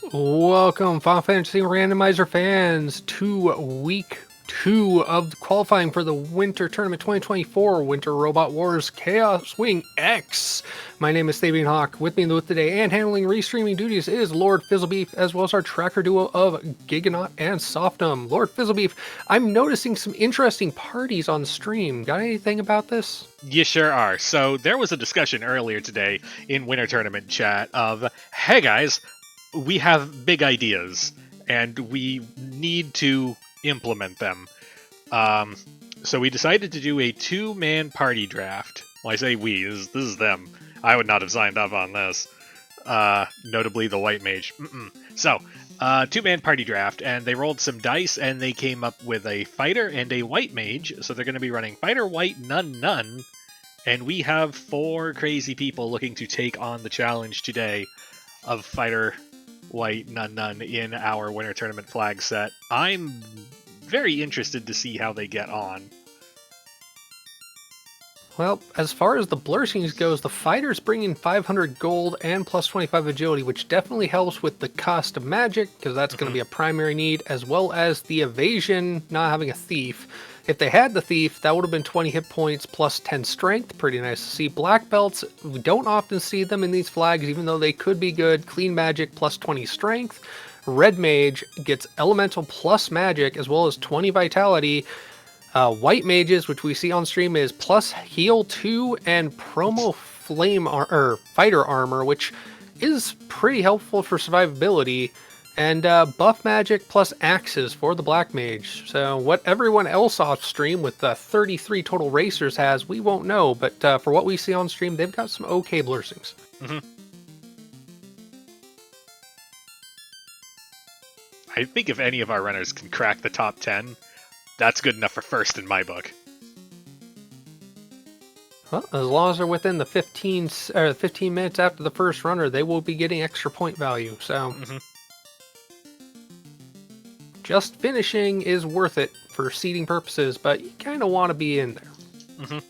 Welcome, Final Fantasy Randomizer fans, to week 2 of qualifying for the Winter Tournament 2024 Winter Robot Wars Chaos Wing X. My name is Fabian Hawk. With me in the booth today and handling restreaming duties is Lord Fizzlebeef, as well as our tracker duo of Giganaut and Softum. Lord Fizzlebeef, I'm noticing some interesting parties on stream. Got anything about this? You sure are. So there was a discussion earlier today in Winter Tournament chat of, hey guys, we have big ideas and we need to implement them. So we decided to do a two-man party draft. Well, I say we, this is them. I would not have signed up on this. Notably the White Mage. So, two-man party draft, and they rolled some dice, and they came up with a fighter and a White Mage, so they're going to be running fighter, white, none, and we have 4 crazy people looking to take on the challenge today of fighter, white, none in our Winter Tournament flag set. I'm very interested to see how they get on. Well, as far as the blurstings goes, the fighter's bringing 500 gold and plus 25 agility, which definitely helps with the cost of magic, because that's going to be a primary need, as well as the evasion, not having a thief. If they had the thief, that would have been 20 hit points plus 10 strength. Pretty nice to see. Black belts, we don't often see them in these flags, even though they could be good. Clean magic plus 20 strength. Red mage gets elemental plus magic, as well as 20 vitality. White mages, which we see on stream, is plus heal 2 and promo flame fighter armor, which is pretty helpful for survivability. And buff magic plus axes for the black mage. So what everyone else off stream with 33 total racers has, we won't know. But for what we see on stream, they've got some okay blurstings. I think if any of our runners can crack the top 10, that's good enough for first in my book. Well, as long as they're within the 15 minutes after the first runner, they will be getting extra point value. So just finishing is worth it for seeding purposes, but you kind of want to be in there.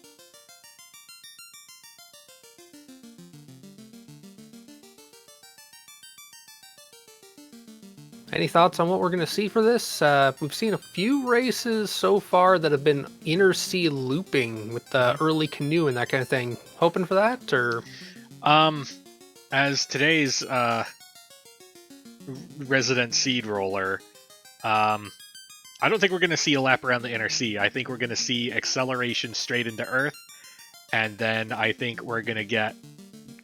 Any thoughts on what we're going to see for this? We've seen a few races so far that have been inner sea looping with the early canoe and that kind of thing. Hoping for that, or? As today's resident seed roller, I don't think we're going to see a lap around the inner sea. I think we're going to see acceleration straight into Earth, and then I think we're going to get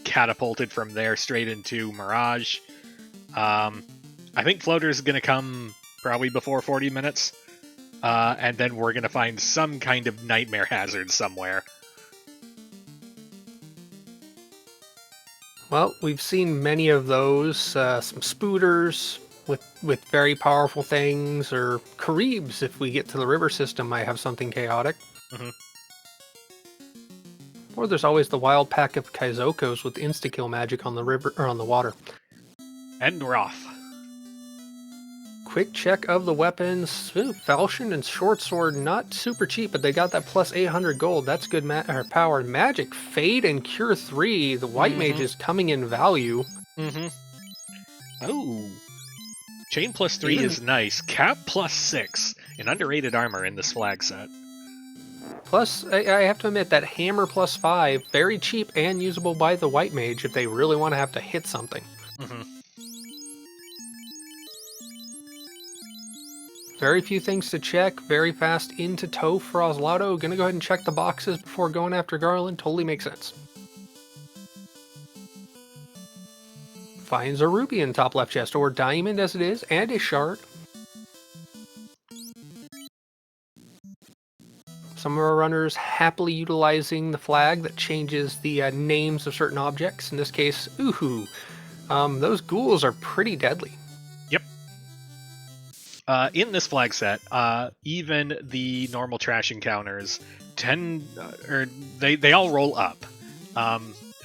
catapulted from there straight into Mirage. I think Floater's going to come probably before 40 minutes, and then we're going to find some kind of nightmare hazard somewhere. Well, we've seen many of those. Some spooters with very powerful things, or Caribs, if we get to the river system, might have something chaotic. Or there's always the wild pack of Kaizokos with insta-kill magic on the river or on the water. And we're off. Quick check of the weapons. Falchion and Short Sword, not super cheap, but they got that plus 800 gold. That's good power. Magic, Fade, and Cure 3. The White Mage is coming in value. Oh. Chain plus 3 is nice. Cap plus 6. An underrated armor in this flag set. Plus, I have to admit that Hammer plus 5, very cheap and usable by the White Mage if they really want to have to hit something. Very few things to check, very fast into tow for Oslaudo. Gonna go ahead and check the boxes before going after Garland, totally makes sense. Finds a ruby in top left chest, or diamond as it is, and a shard. Some of our runners happily utilizing the flag that changes the names of certain objects. In this case, Uhu. Those ghouls are pretty deadly. Yep. In this flag set, even the normal trash encounters they all roll up.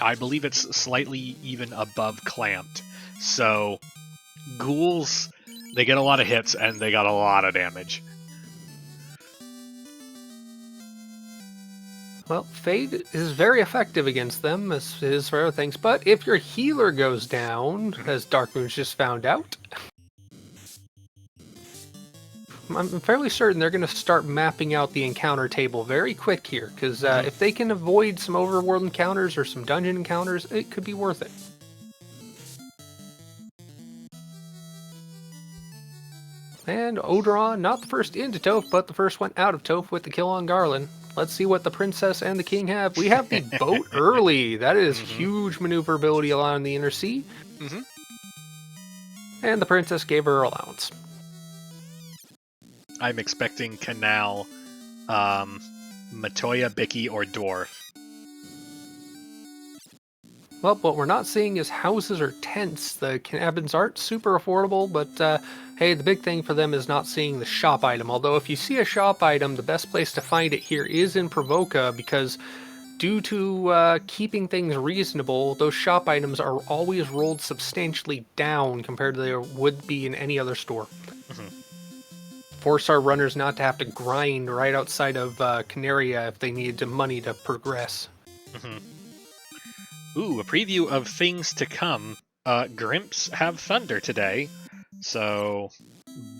I believe it's slightly even above clamped. So ghouls, they get a lot of hits and they got a lot of damage. Well, Fade is very effective against them, as it is for other things, but if your healer goes down, as Darkmoon's just found out, I'm fairly certain they're going to start mapping out the encounter table very quick here, because if they can avoid some overworld encounters or some dungeon encounters, it could be worth it. And Odoron, not the first into Toph, but the first one out of Toph with the kill on Garland. Let's see what the princess and the king have. We have the boat early. That is huge maneuverability along the inner sea. And the princess gave her allowance. I'm expecting Canal, Matoya, Bicky, or Dwarf. Well, what we're not seeing is houses or tents. The cabins aren't super affordable, but hey, the big thing for them is not seeing the shop item. Although if you see a shop item, the best place to find it here is in Provoca, because due to keeping things reasonable, those shop items are always rolled substantially down compared to they would be in any other store. Force our runners not to have to grind right outside of Canaria if they needed money to progress. Ooh, a preview of things to come. Grimps have thunder today, so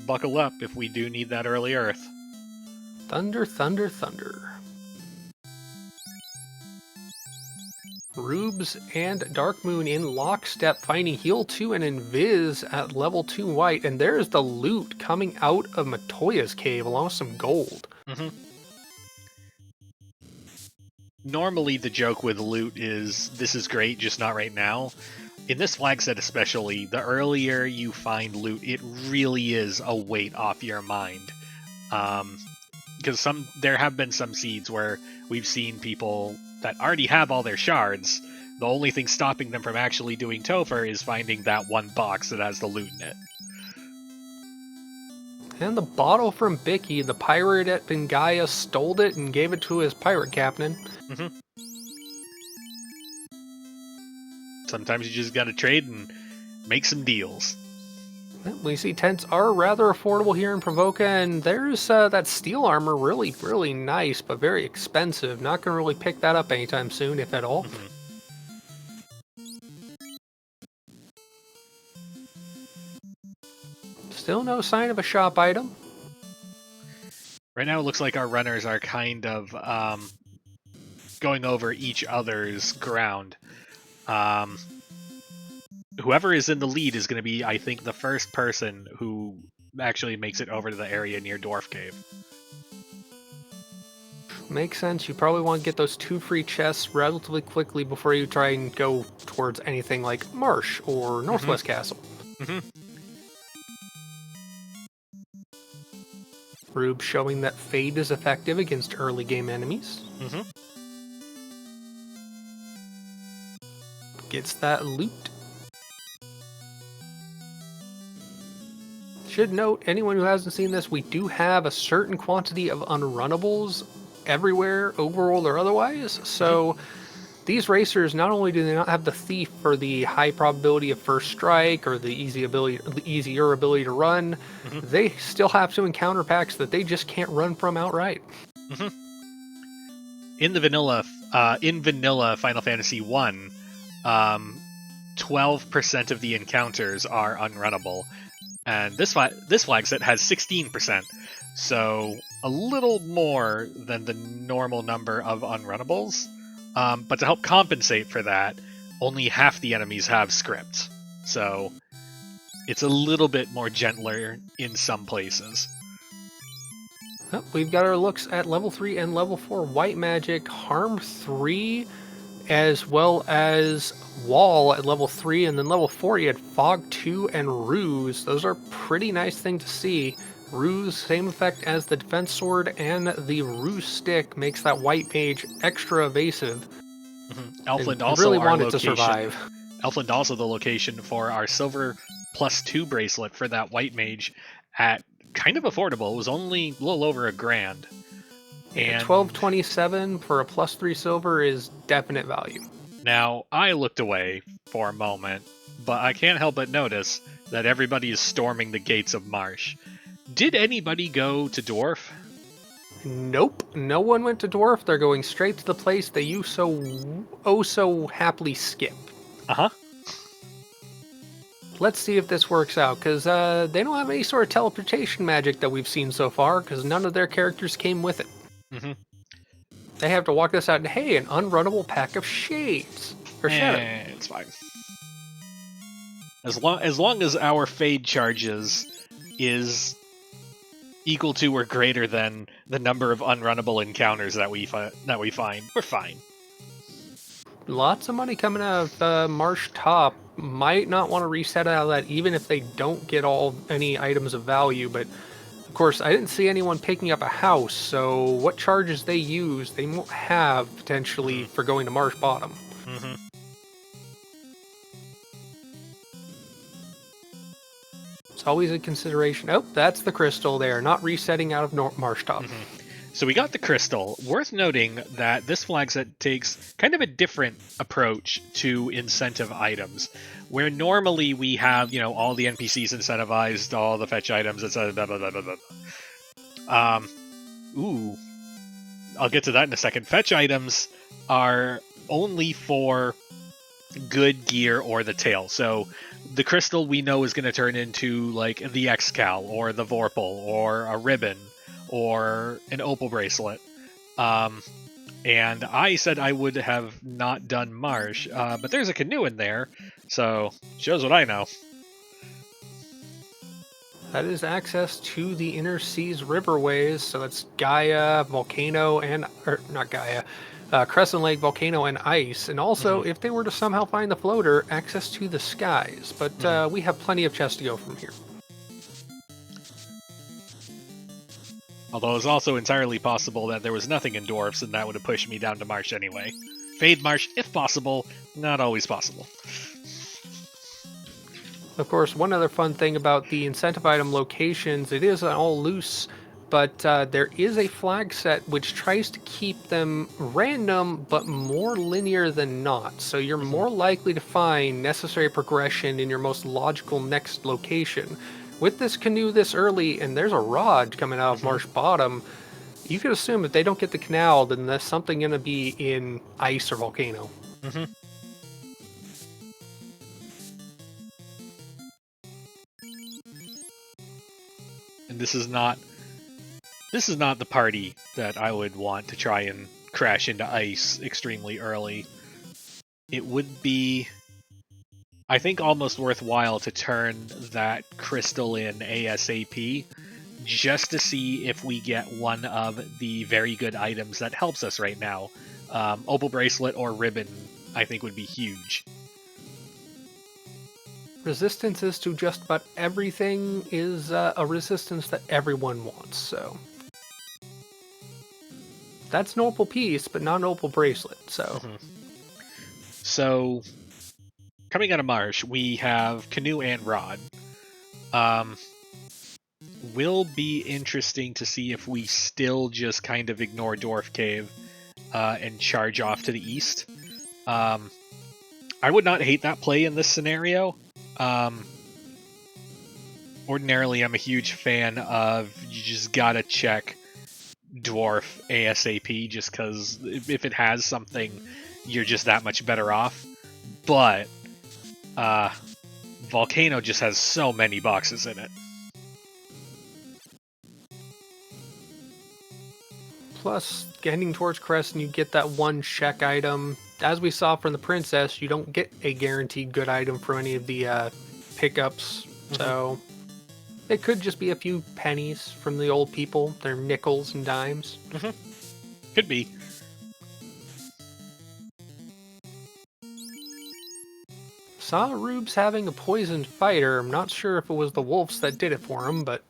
buckle up if we do need that early earth. Thunder, thunder, thunder. Rubes and Darkmoon in lockstep, finding Heal 2 and Invis at level 2 white, and there's the loot coming out of Matoya's cave along with some gold. Normally the joke with loot is, this is great, just not right now. In this flag set especially, the earlier you find loot, it really is a weight off your mind. Because there have been some seeds where we've seen people that already have all their shards, the only thing stopping them from actually doing Topher is finding that one box that has the loot in it. And the bottle from Bicky, the pirate at Bengaya stole it and gave it to his pirate captain. Sometimes you just gotta trade and make some deals. We see tents are rather affordable here in Provoca, and there's that steel armor, really, really nice, but very expensive. Not going to really pick that up anytime soon, if at all. Still no sign of a shop item. Right now it looks like our runners are kind of going over each other's ground. Whoever is in the lead is going to be, I think, the first person who actually makes it over to the area near Dwarf Cave. Makes sense. You probably want to get those 2 free chests relatively quickly before you try and go towards anything like Marsh or Northwest Castle. Rube showing that Fade is effective against early game enemies. Gets that loot. Should note, anyone who hasn't seen this, we do have a certain quantity of unrunnables everywhere, overworld or otherwise. So these racers, not only do they not have the Thief for the high probability of first strike or the easier ability to run, they still have to encounter packs that they just can't run from outright. In vanilla Final Fantasy 1, 12% of the encounters are unrunnable. And this flag set has 16%, so a little more than the normal number of unrunnables. But to help compensate for that, only half the enemies have script, so it's a little bit more gentler in some places. Well, we've got our looks at level 3 and level 4 white magic, harm 3, as well as wall at level 3, and then level 4 you had fog 2 and ruse. Those are pretty nice thing to see. Ruse, same effect as the defense sword, and the ruse stick makes that white mage extra evasive. Elfland also really our wanted location. to survive. Elfland also the location for our silver +2 bracelet for that white mage at kind of affordable. It was only a little over $1,000. And 1227 for a +3 silver is definite value. Now, I looked away for a moment, but I can't help but notice that everybody is storming the gates of Marsh. Did anybody go to Dwarf? Nope, no one went to Dwarf. They're going straight to the place that you so happily skip. Uh-huh. Let's see if this works out, because they don't have any sort of teleportation magic that we've seen so far, because none of their characters came with it. Mm-hmm. They have to walk this out, and hey, an unrunnable pack of shades. Or shadow. It's fine. As long as our fade charges is equal to or greater than the number of unrunnable encounters that we find, we're fine. Lots of money coming out of Marsh Top. Might not want to reset out of that, even if they don't get any items of value, but of course, I didn't see anyone picking up a house, so what charges they use, they won't have potentially for going to Marsh Bottom. Mm-hmm. It's always a consideration. Oh, that's the crystal there, not resetting out of Marsh Top. Mm-hmm. So we got the crystal. Worth noting that this flag set takes kind of a different approach to incentive items, where normally we have, all the NPCs incentivized, all the fetch items, etc. Blah, blah, blah, blah, blah. Ooh. I'll get to that in a second. Fetch items are only for good gear or the tail. So the crystal we know is going to turn into like the Excal or the Vorpal or a ribbon or an opal bracelet. And I said I would have not done Marsh, but there's a canoe in there, so shows what I know. That is access to the Inner Seas riverways, so that's Gaia, Volcano, not Gaia, Crescent Lake, Volcano, and Ice. And also, if they were to somehow find the floater, access to the skies. But we have plenty of chests to go from here. Although it's also entirely possible that there was nothing in Dwarfs, and that would have pushed me down to Marsh anyway. Fade Marsh, if possible, not always possible. Of course, one other fun thing about the incentive item locations, it is all loose, but there is a flag set which tries to keep them random, but more linear than not. So you're more likely to find necessary progression in your most logical next location. With this canoe this early, and there's a rod coming out of Marsh Bottom, you could assume if they don't get the canal, then there's something going to be in Ice or Volcano. Mm-hmm. And this is not the party that I would want to try and crash into Ice extremely early. It would be, I think, almost worthwhile to turn that crystal in ASAP just to see if we get one of the very good items that helps us right now. Opal bracelet or ribbon, I think, would be huge. Resistances to just about everything is a resistance that everyone wants, so... That's an opal piece, but not an opal bracelet, so... So, coming out of Marsh, we have Canoe and Rod. Will be interesting to see if we still just kind of ignore Dwarf Cave and charge off to the east. I would not hate that play in this scenario. Ordinarily, I'm a huge fan of you just gotta check Dwarf ASAP just because if it has something, you're just that much better off. But Volcano just has so many boxes in it. Plus, heading towards Crescent, you get that one check item. As we saw from the Princess, you don't get a guaranteed good item from any of the pickups. So it could just be a few pennies from the old people. They're nickels and dimes. Could be. Saw Rube's having a poisoned fighter. I'm not sure if it was the wolves that did it for him, but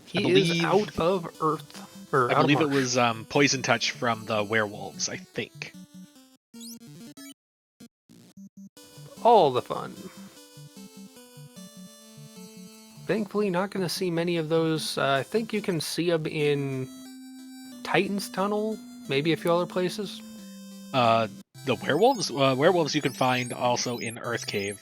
he is out of Earth. I believe it was poison touch from the werewolves, I think. All the fun. Thankfully, not going to see many of those. I think you can see them in Titan's Tunnel, maybe a few other places. The werewolves? Werewolves you can find also in Earth Cave.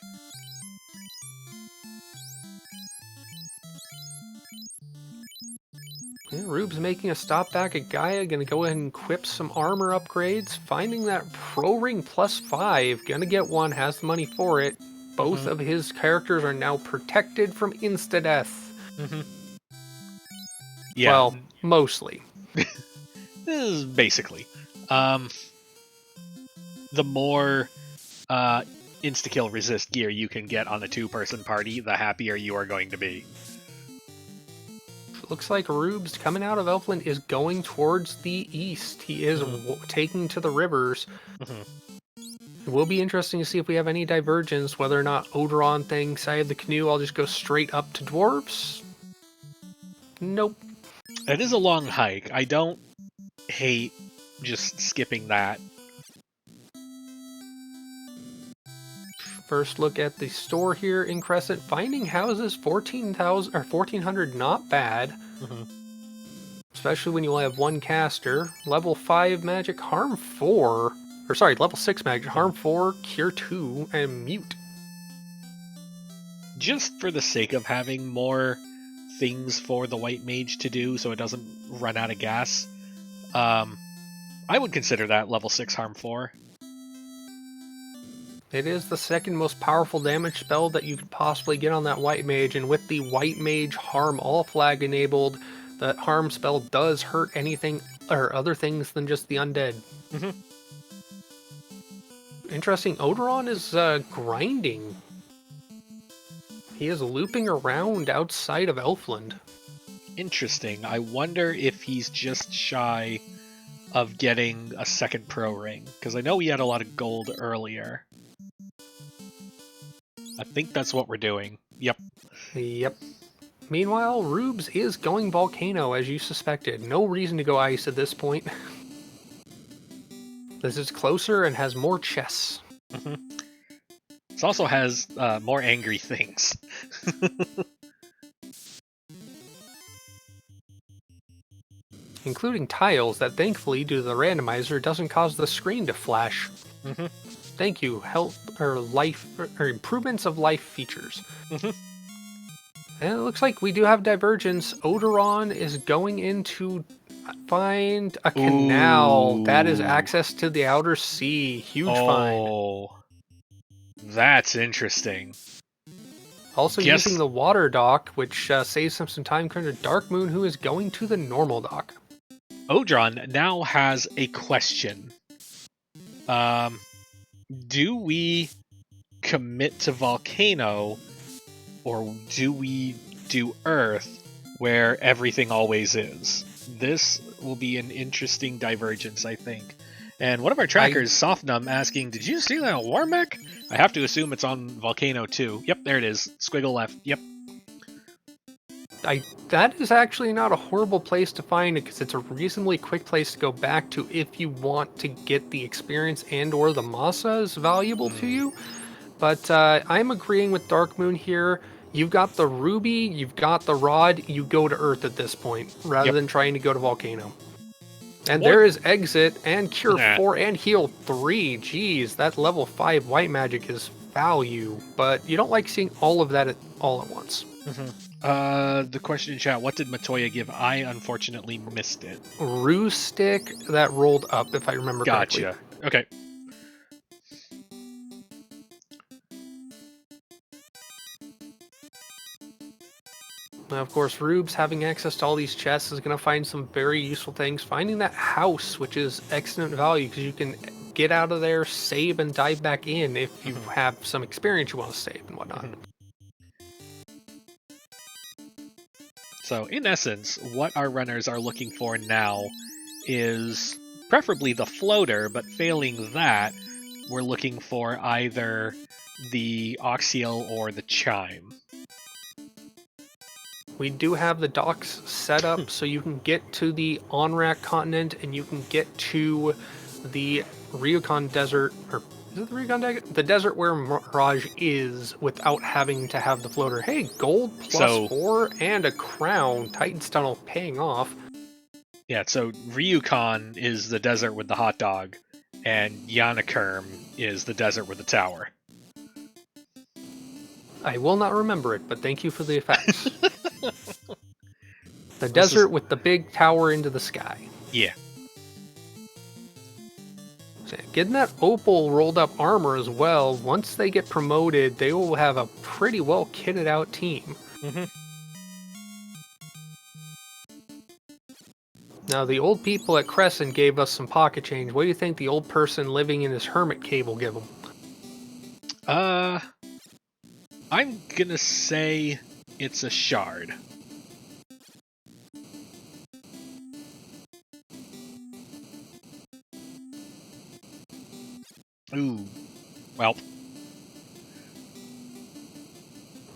Yeah, Rube's making a stop back at Gaia, gonna go ahead and equip some armor upgrades, finding that Pro Ring +5, gonna get one, has the money for it. Both of his characters are now protected from insta-death. Yeah. Well, mostly. Basically. The more insta-kill resist gear you can get on a two-person party, the happier you are going to be. Looks like Rube's coming out of Elfland is going towards the east. He is taking to the rivers. It will be interesting to see if we have any divergence, whether or not Odoron thinks I have the canoe, I'll just go straight up to dwarves. Nope. It is a long hike. I don't hate just skipping that. First look at the store here in Crescent. Finding houses, 14,000 or 1,400, not bad. Especially when you only have one caster. Level 5 magic, harm 4. Or sorry, level 6 magic, harm 4, cure 2, and mute. Just for the sake of having more things for the white mage to do so it doesn't run out of gas, I would consider that level 6 harm 4. It is the second most powerful damage spell that you could possibly get on that white mage, and with the white mage harm all flag enabled, that harm spell does hurt anything or other things than just the undead. Interesting, Odoron is grinding. He is looping around outside of Elfland. Interesting. I wonder if he's just shy of getting a second pro ring, because I know he had a lot of gold earlier. I think that's what we're doing. Yep. Meanwhile, Rubes is going Volcano, as you suspected. No reason to go Ice at this point. This is closer and has more chests. This also has more angry things. Including tiles that, thankfully, due to the randomizer, doesn't cause the screen to flash. Thank you, health or life or improvements of life features. And it looks like we do have divergence. Odoron is going in to find a canal. That is access to the outer sea. Huge find. Oh, that's interesting. Also using the water dock, which saves him some time compared to Dark Moon, who is going to the normal dock. Odron now has a question. Do we commit to Volcano, or do we do Earth, where everything always is? This will be an interesting divergence, I think. And one of our trackers, Softnum, asking, did you see that war mech? I have to assume it's on Volcano too. Yep, there it is. Squiggle left. Yep. That is actually not a horrible place to find it, because it's a reasonably quick place to go back to if you want to get the experience and or the Masa is valuable to you. But I'm agreeing with Dark Moon here. You've got the Ruby, you've got the Rod, you go to Earth at this point, rather than trying to go to Volcano. And there is Exit, and Cure 4, and Heal 3. Jeez, that level 5 white magic is value, but you don't like seeing all of that all at once. The question in chat, what did Matoya give? I unfortunately missed it. Rue stick that rolled up, if I remember correctly. Gotcha. Okay. Now, of course, Rube's having access to all these chests is going to find some very useful things. Finding that house, which is excellent value, because you can get out of there, save, and dive back in if you have some experience you want to save and whatnot. So, in essence, what our runners are looking for now is preferably the floater, but failing that, we're looking for either the Oxiel or the Chime. We do have the docks set up so you can get to the Onrak continent and you can get to the Ryukon desert, or is it the Ryukon desert? The desert where Mirage is, without having to have the floater. Hey, gold plus 4 and a crown. Titan's Tunnel paying off. Yeah, so Ryukon is the desert with the hot dog, and Yanakerm is the desert with the tower. I will not remember it, but thank you for the effects. The This is- desert with the big tower into the sky. Yeah. So getting that opal rolled up armor as well, once they get promoted, they will have a pretty well kitted out team. Mm-hmm. Now, the old people at Crescent gave us some pocket change. What do you think the old person living in his hermit cave will give them? I'm gonna say it's a shard. Ooh. Well,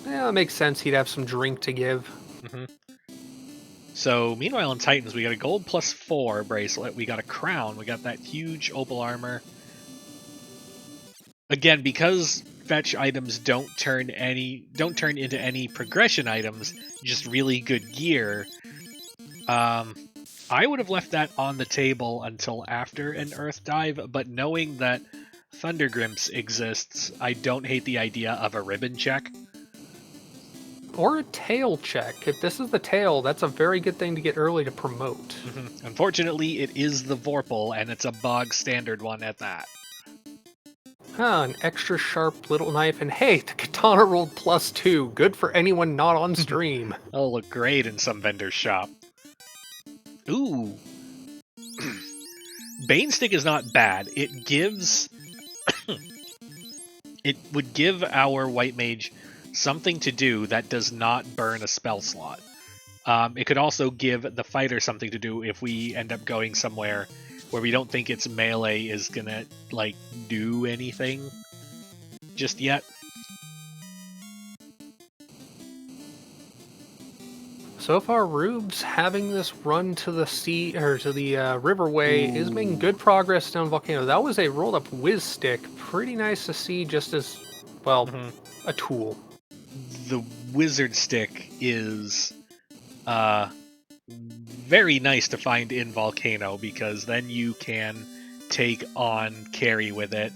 Yeah, it makes sense he'd have some drink to give. mm-hmm. So, meanwhile in Titans, we got a gold +4 bracelet, we got a crown, we got that huge opal armor. Again, because fetch items don't turn into any progression items, just really good gear. I would have left that on the table until after an Earth Dive, but knowing that Thundergrimps exists, I don't hate the idea of a ribbon check. Or a tail check. If this is the tail, that's a very good thing to get early to promote. Mm-hmm. Unfortunately, it is the Vorpal, and it's a bog standard one at that. An extra sharp little knife, and hey, the katana rolled +2. Good for anyone not on stream. That'll look great in some vendor's shop. Ooh. Bane Stick is not bad. It gives... it would give our White Mage something to do that does not burn a spell slot. It could also give the fighter something to do if we end up going somewhere where we don't think its melee is gonna, like, do anything just yet. So far, Rube's having this run to the sea or to the riverway is making good progress down Volcano. That was a rolled up whiz stick. Pretty nice to see, just as well a tool. The wizard stick is very nice to find in Volcano, because then you can take on carry with it.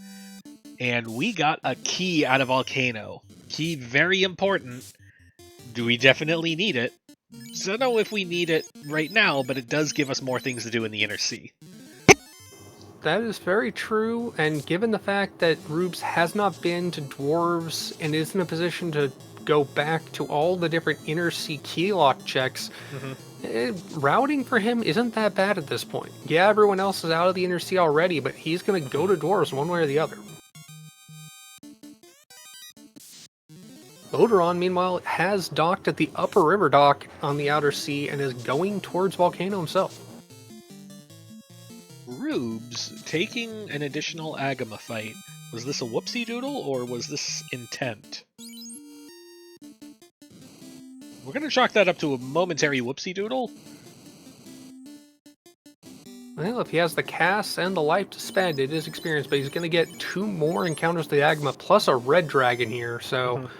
And we got a key out of Volcano. Key very important. Do we definitely need it? I don't know if we need it right now, but it does give us more things to do in the Inner Sea. That is very true, and given the fact that Rubes has not been to Dwarves and is in a position to go back to all the different Inner Sea keylock checks, routing for him isn't that bad at this point. Yeah, everyone else is out of the Inner Sea already, but he's going to go to Dwarves one way or the other. Odoron, meanwhile, has docked at the upper river dock on the outer sea and is going towards Volcano himself. Rubes taking an additional Agama fight. Was this a whoopsie doodle, or was this intent? We're going to chalk that up to a momentary whoopsie doodle. Well, if he has the cast and the life to spend, it is experience, but he's going to get 2 more encounters with the Agama, plus a red dragon here, so...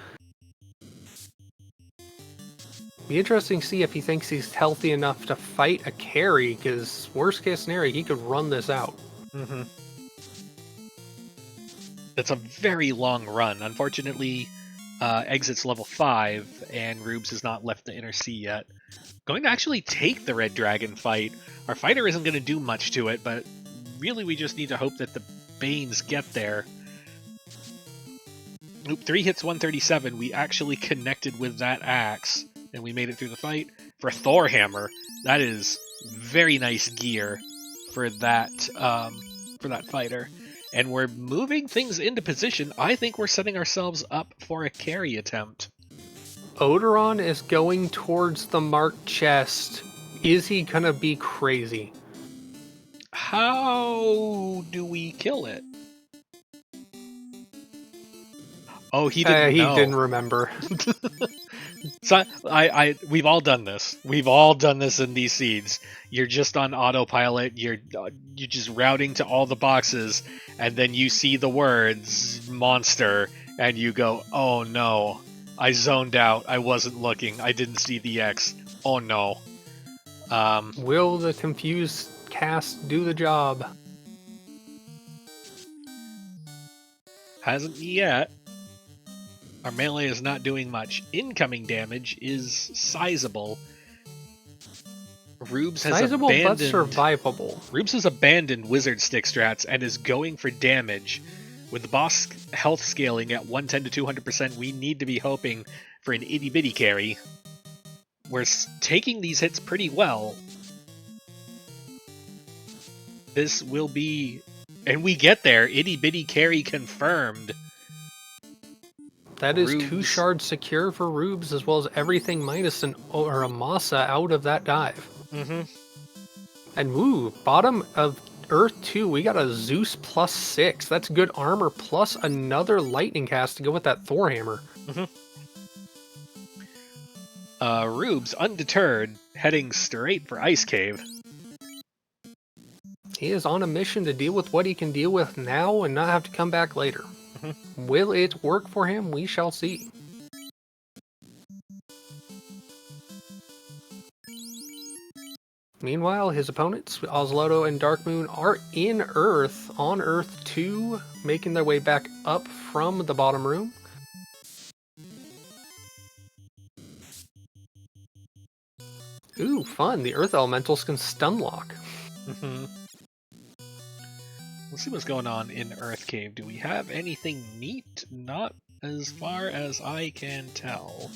Be interesting to see if he thinks he's healthy enough to fight a carry, because worst case scenario, he could run this out. It's a very long run. Unfortunately, exits level 5, and Rubes has not left the Inner Sea yet. Going to actually take the Red Dragon fight. Our fighter isn't going to do much to it, but really we just need to hope that the Banes get there. Oop, 3 hits, 137. We actually connected with that axe, and we made it through the fight. For Thor Hammer, that is very nice gear for that fighter. And we're moving things into position. I think we're setting ourselves up for a carry attempt. Odoron is going towards the marked chest. Is he gonna be crazy? How do we kill it? Oh, he didn't know. He didn't remember. So we've all done this. We've all done this in these seeds. You're just on autopilot. You're just routing to all the boxes, and then you see the words monster, and you go, "Oh no, I zoned out. I wasn't looking. I didn't see the X. Oh no." Will the confused cast do the job? Hasn't yet. Our melee is not doing much. Incoming damage is sizable. Rubes has Sizable but abandoned survivable. Rubes has abandoned wizard stick strats and is going for damage. With the boss health scaling at 110 to 200%, we need to be hoping for an itty bitty carry. We're taking these hits pretty well. This will be, and we get there. Itty bitty carry confirmed. That is Rubes. 2 shards secure for Rubes, as well as everything minus a Masa out of that dive. Mm-hmm. And woo, bottom of Earth 2, we got a Zeus +6. That's good armor plus another lightning cast to go with that Thor hammer. Mm-hmm. Rubes, undeterred, heading straight for Ice Cave. He is on a mission to deal with what he can deal with now and not have to come back later. Mm-hmm. Will it work for him? We shall see. Meanwhile, his opponents, Oslotto and Darkmoon, are in Earth, on Earth 2, making their way back up from the bottom room. Ooh, fun. The Earth Elementals can stun lock. Mm-hmm. Let's see what's going on in Earth Cave. Do we have anything neat? Not as far as I can tell.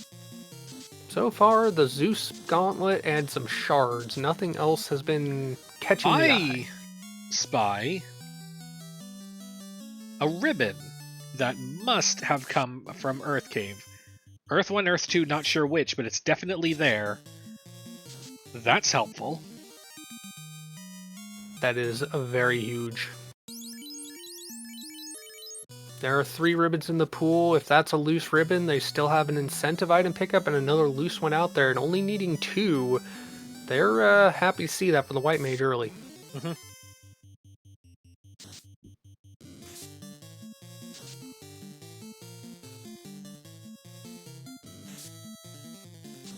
So far, the Zeus gauntlet and some shards. Nothing else has been catching the eye. I spy a ribbon that must have come from Earth Cave. Earth 1, Earth 2, not sure which, but it's definitely there. That's helpful. That is very huge. There are 3 ribbons in the pool. If that's a loose ribbon, they still have an incentive item pickup and another loose one out there, and only needing 2. They're happy to see that for the White Mage early. Mm-hmm.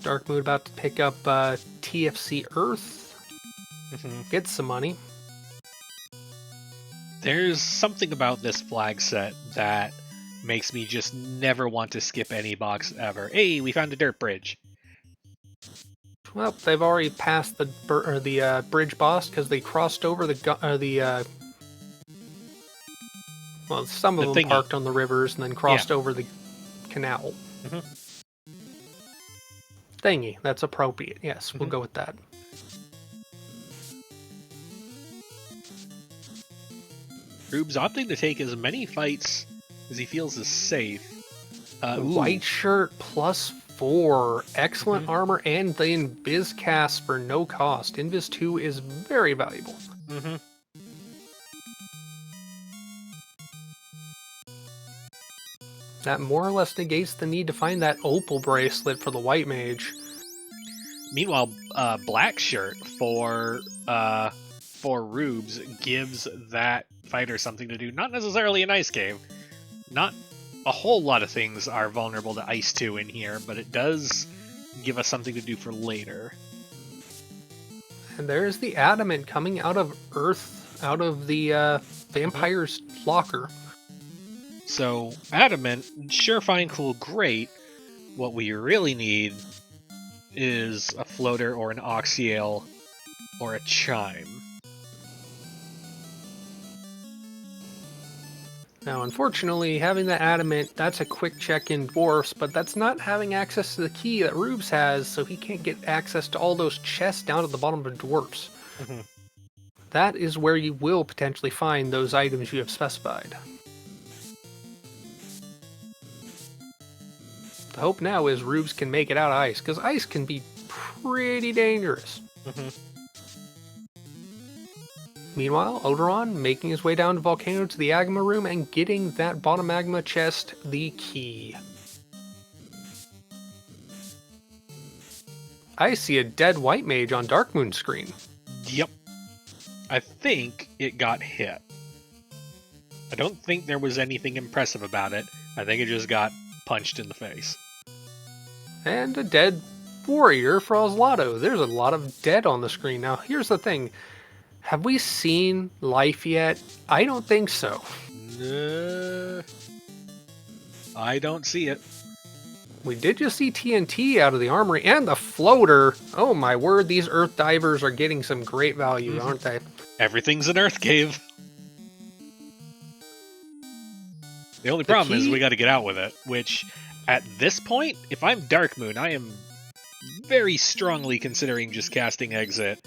Darkmoon about to pick up TFC Earth. Mm-hmm. Get some money. There's something about this flag set that makes me just never want to skip any box ever. Hey, we found a dirt bridge. Well, they've already passed the bridge boss because they crossed over well, some of them parked on the rivers and then crossed over the canal. Mm-hmm. Thingy, that's appropriate. Yes, we'll go with that. Rubes opting to take as many fights as he feels is safe. White shirt +4. Excellent armor and the Invis cast for no cost. Invis 2 is very valuable. Mm-hmm. That more or less negates the need to find that opal bracelet for the White Mage. Meanwhile, black shirt for Rubes gives that fighter something to do. Not necessarily an Ice Cave. Not a whole lot of things are vulnerable to Ice 2 in here, but it does give us something to do for later. And there's the Adamant coming out of Earth, out of the Vampire's locker. So, Adamant, sure, fine, cool, great. What we really need is a floater or an Oxiale or a Chime. Now, unfortunately, having the Adamant, that's a quick check in Dwarfs, but that's not having access to the key that Rubes has, so he can't get access to all those chests down at the bottom of Dwarfs. Mm-hmm. That is where you will potentially find those items you have specified. The hope now is Rubes can make it out of ice, because ice can be pretty dangerous. Mm-hmm. Meanwhile, Odoron making his way down to Volcano to the Agma room and getting that bottom Agma chest the key. I see a dead White Mage on Darkmoon's screen. Yep. I think it got hit. I don't think there was anything impressive about it. I think it just got punched in the face. And a dead warrior for Oslotto. There's a lot of dead on the screen. Now, here's the thing. Have we seen life yet? I don't think so. I don't see it. We did just see TNT out of the armory and the floater. Oh my word, these Earth divers are getting some great value, aren't they? Everything's an Earth cave. The only problem is we got to get out with it, which, at this point, if I'm Dark Moon, I am very strongly considering just casting Exit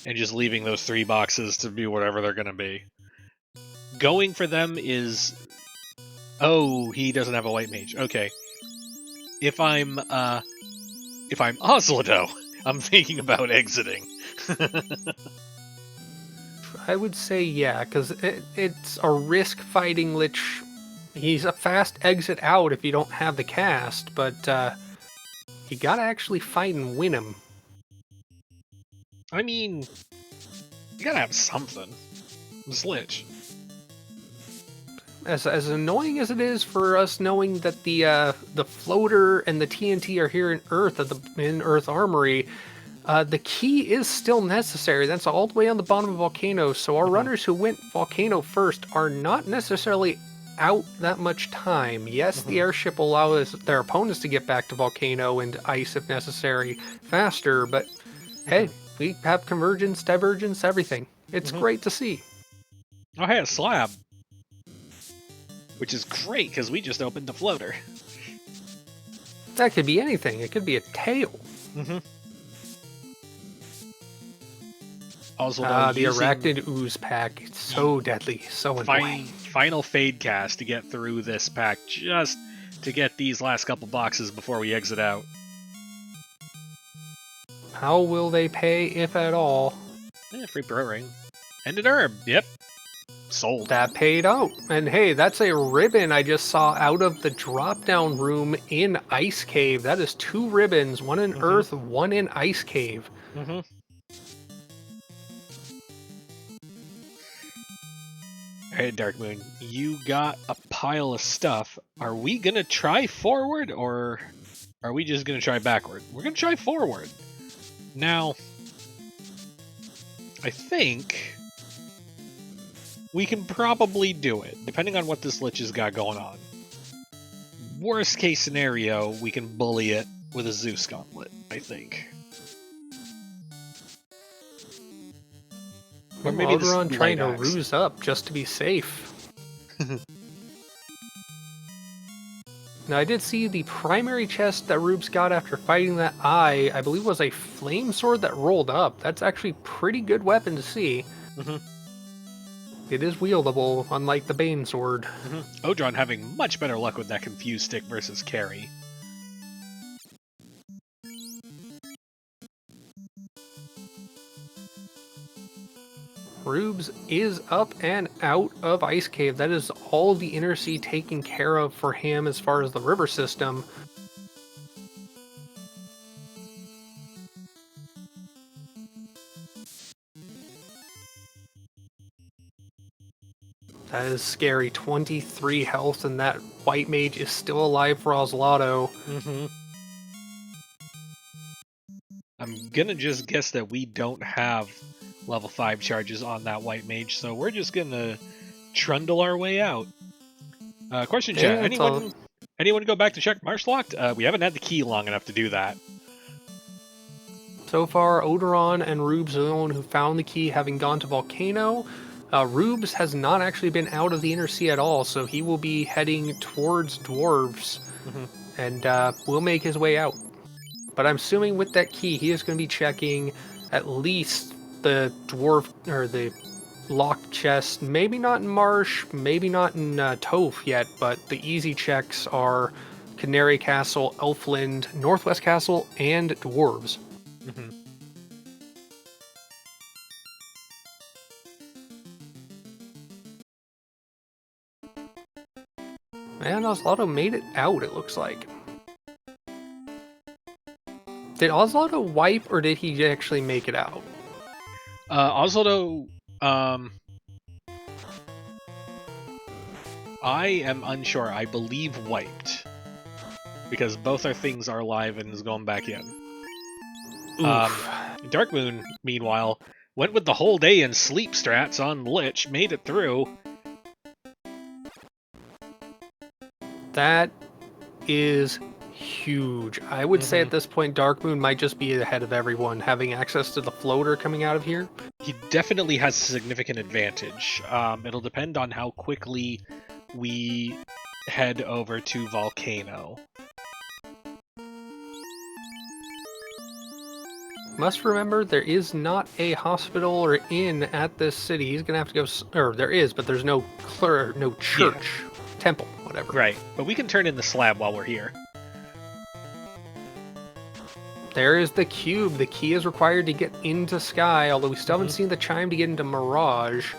and just leaving those 3 boxes to be whatever they're going to be. Going for them is... Oh, he doesn't have a white mage. Okay. If I'm Oslodo, I'm thinking about exiting. I would say yeah, because it's a risk fighting Lich. He's a fast exit out if you don't have the cast, but you gotta actually fight and win him. I mean, you gotta have something. It's Lich. As annoying as it is for us knowing that the floater and the TNT are here in Earth at in Earth Armory, the key is still necessary. That's all the way on the bottom of Volcano. So our runners who went Volcano first are not necessarily out that much time. Yes, the airship will allow their opponents to get back to Volcano and ice if necessary faster. But hey, we have convergence, divergence, everything. It's great to see. Oh, hey, a slab. Which is great, because we just opened the floater. That could be anything. It could be a tail. Also, the Arachnid Ooze pack. It's so deadly, so annoying. Final Fade cast to get through this pack, just to get these last couple boxes before we exit out. How will they pay, if at all? Free pro ring. And an herb. Yep. Sold. That paid out. And hey, that's a ribbon I just saw out of the drop-down room in Ice Cave. That is 2 ribbons, one in Earth, one in Ice Cave. Alright, Dark Moon, you got a pile of stuff. Are we gonna try forward, or are we just gonna try backward? We're gonna try forward. Now, I think we can probably do it, depending on what this Lich has got going on. Worst case scenario, we can bully it with a Zeus Gauntlet, I think. Or maybe Alderon trying to ruse up just to be safe. Now, I did see the primary chest that Rubes got after fighting that eye, I believe was a flame sword that rolled up. That's actually a pretty good weapon to see. It is wieldable, unlike the Bane sword. Odron having much better luck with that Confused Stick versus Carry. Rubes is up and out of Ice Cave. That is all the Inner Sea taken care of for him as far as the river system. That is scary. 23 health, and that white mage is still alive for Oslaughto. I'm gonna just guess that we don't have level 5 charges on that white mage, so we're just gonna trundle our way out. Question chat, anyone go back to check Marsh Locked? We haven't had the key long enough to do that. So far, Odoron and Rubes are the one who found the key, having gone to Volcano. Rubes has not actually been out of the Inner Sea at all, so he will be heading towards Dwarves, and will make his way out. But I'm assuming with that key, he is going to be checking at least the dwarf or the locked chest. Maybe not in Marsh, maybe not in Toph yet, but the easy checks are Canary Castle, Elfland, Northwest Castle, and Dwarves. And Oslaughto made it out, it looks like. Did Oslaughto wipe, or did he actually make it out? Oslaughto, I am unsure. I believe wiped. Because both our things are live and is going back in. Dark Moon, meanwhile, went with the whole day in sleep strats on Lich, made it through. That is huge. I would say at this point, Dark Moon might just be ahead of everyone, having access to the floater coming out of here. He definitely has a significant advantage. It'll depend on how quickly we head over to Volcano. Must remember, there is not a hospital or inn at this city. He's gonna have to go, or there is, but there's no church, temple, whatever. Right, but we can turn in the slab while we're here. There is the cube. The key is required to get into Sky, although we still haven't seen the chime to get into Mirage.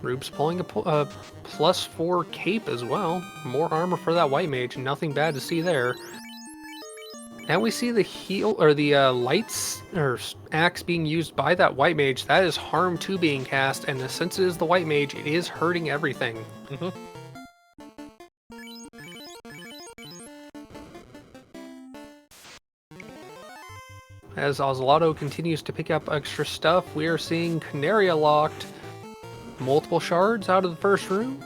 Rube's pulling a +4 cape as well. More armor for that white mage. Nothing bad to see there. And we see the heal or the lights or axe being used by that white mage. That is harm 2 being cast, and since it is the white mage, it is hurting everything. As Ozelotto continues to pick up extra stuff, we are seeing Canaria locked. Multiple shards out of the first room.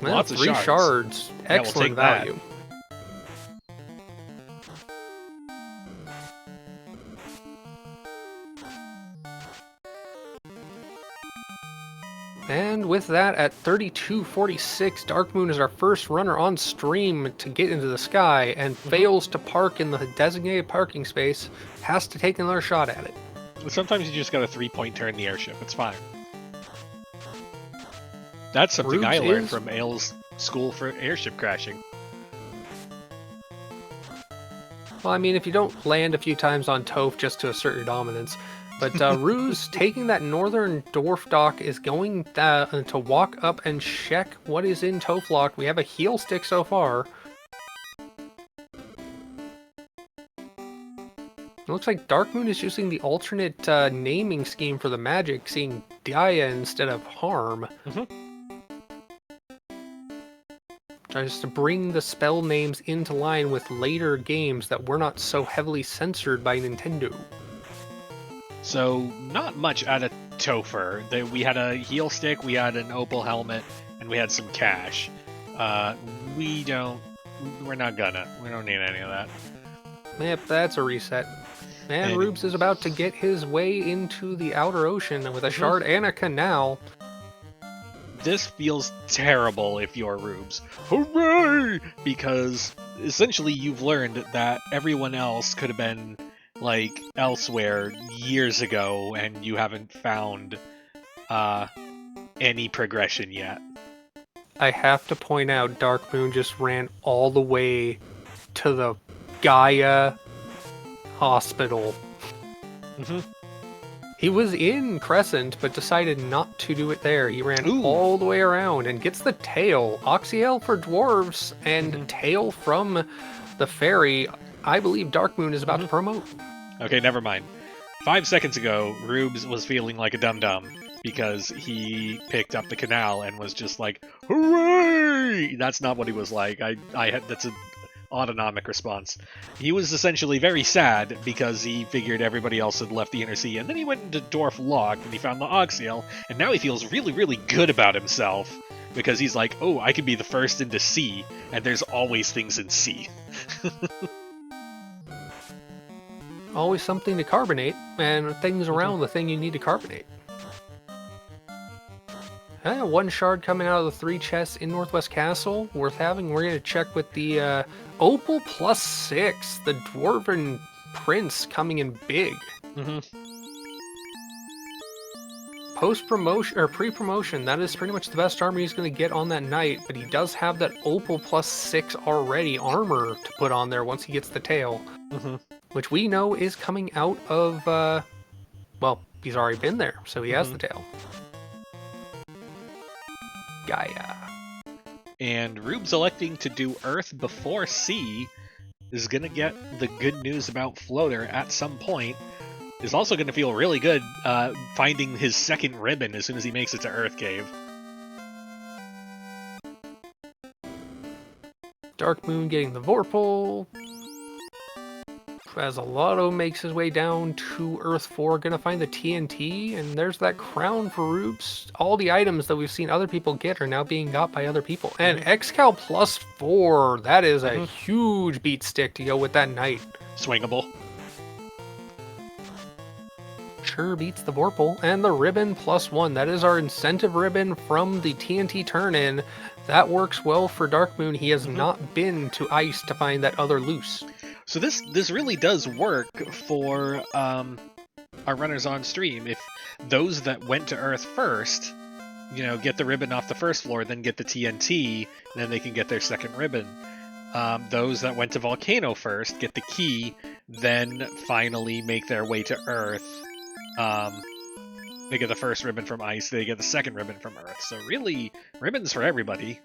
Lots of 3 shards. Yeah, Excellent value. And with that, at 32:46, Dark Moon is our first runner on stream to get into the sky and fails to park in the designated parking space, has to take another shot at it. Sometimes you just got a 3-point turn the airship. It's fine. That's something Rubes I learned from Aile's school for airship crashing. Well, I mean, if you don't land a few times on Toph just to assert your dominance. But Ruse, taking that northern dwarf dock, is going to walk up and check what is in Toph lock. We have a heal stick so far. It looks like Dark Moon is using the alternate naming scheme for the magic, seeing Dia instead of harm. Tries to bring the spell names into line with later games that were not so heavily censored by Nintendo. So, not much out of Topher. We had a heal stick, we had an opal helmet, and we had some cash. We don't need any of that. Yep, that's a reset. And Rubes is about to get his way into the outer ocean with a shard and a canal. This feels terrible if you're Rubes. Hooray! Because essentially you've learned that everyone else could have been like elsewhere years ago and you haven't found any progression yet. I have to point out Dark Moon just ran all the way to the Gaia hospital. He was in Crescent, but decided not to do it there. He ran all the way around and gets the tail. Oxyale for dwarves and tail from the ferry. I believe Dark Moon is about to promote. Okay, never mind. 5 seconds ago, Rubes was feeling like a dum-dum because he picked up the canal and was just like, hooray! That's not what he was like. That's an autonomic response. He was essentially very sad because he figured everybody else had left the Inner Sea, and then he went into Dwarf Lock and he found the Oxyale, and now he feels really, really good about himself because he's like, oh, I can be the first into sea, and there's always things in sea. Always something to carbonate, and things around the thing you need to carbonate. 1 shard coming out of the 3 chests in Northwest Castle, worth having. We're going to check with the Opal +6, the Dwarven Prince coming in big. Post-promotion, or pre-promotion, that is pretty much the best armor he's going to get on that night, but he does have that Opal +6 already armor to put on there once he gets the tail. Which we know is coming out of, well, he's already been there, so he has the tail. Gaia. And Rube's electing to do Earth before Sea is going to get the good news about Floater at some point. Is also going to feel really good finding his second ribbon as soon as he makes it to Earth Cave. Dark Moon getting the Vorpal. as Alotto makes his way down to Earth 4, gonna find the TNT, and there's that crown for Roops. All the items that we've seen other people get are now being got by other people. And Excal +4, that is a huge beat stick to go with that knight. Swingable. Sure beats the Vorpal. And the ribbon +1, that is our incentive ribbon from the TNT turn-in. That works well for Darkmoon. He has not been to Ice to find that other loose. So this really does work for our runners on stream. If those that went to Earth first, get the ribbon off the first floor, then get the TNT, then they can get their second ribbon. Those that went to Volcano first get the key, then finally make their way to Earth. They get the first ribbon from Ice, they get the second ribbon from Earth. So really, ribbons for everybody.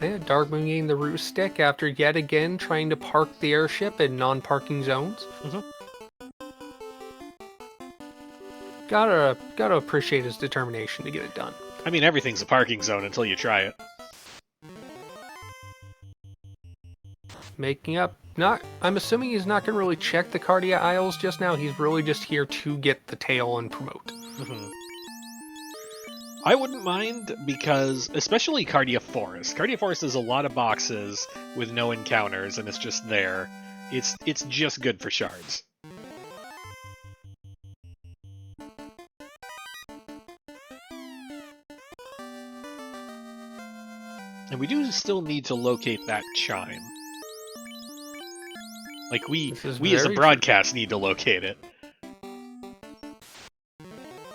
Yeah, Darkmoon getting the Root Stick after yet again trying to park the airship in non-parking zones. Gotta appreciate his determination to get it done. I mean, everything's a parking zone until you try it. Making up. I'm assuming he's not going to really check the Cardia Isles just now. He's really just here to get the tail and promote. I wouldn't mind, because especially Cardia Forest. Cardia Forest is a lot of boxes with no encounters, and it's just there. It's just good for shards. And we do still need to locate that chime. Like, we as a broadcast need to locate it.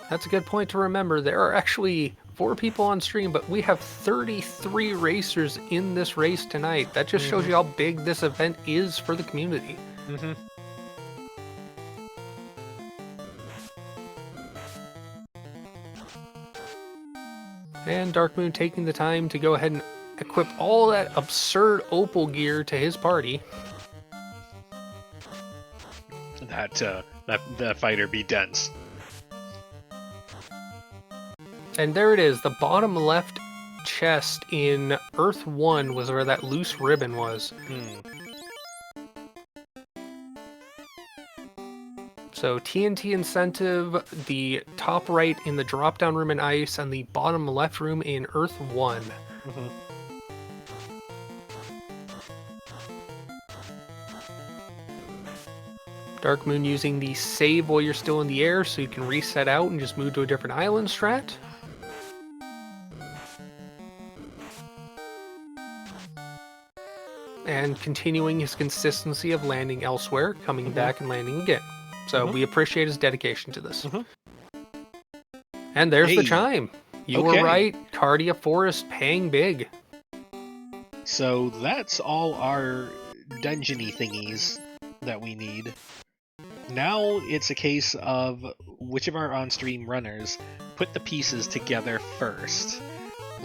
That's a good point to remember. There are actually 4 people on stream, but we have 33 racers in this race tonight. That just shows you how big this event is for the community. And Darkmoon taking the time to go ahead and equip all that absurd opal gear to his party. That fighter be dense. And there it is, the bottom left chest in Earth 1 was where that loose ribbon was. So TNT incentive, the top right in the drop-down room in Ice, and the bottom left room in Earth 1. Darkmoon using the save while you're still in the air so you can reset out and just move to a different island strat. And continuing his consistency of landing elsewhere, coming back and landing again. So we appreciate his dedication to this. And there's the chime. You were right, Cardia Forest paying big. So that's all our dungeony thingies that we need. Now it's a case of which of our on-stream runners put the pieces together first.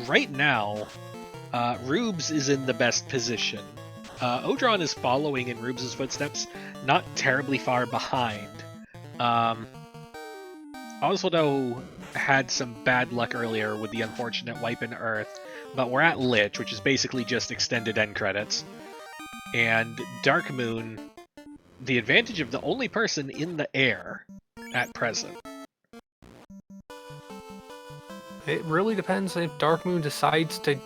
Right now, Rubes is in the best position. Odron is following in Rubes' footsteps, not terribly far behind. Oswaldo had some bad luck earlier with the unfortunate wipe in Earth, but we're at Lich, which is basically just extended end credits. And Darkmoon, the advantage of the only person in the air at present. It really depends if Darkmoon decides to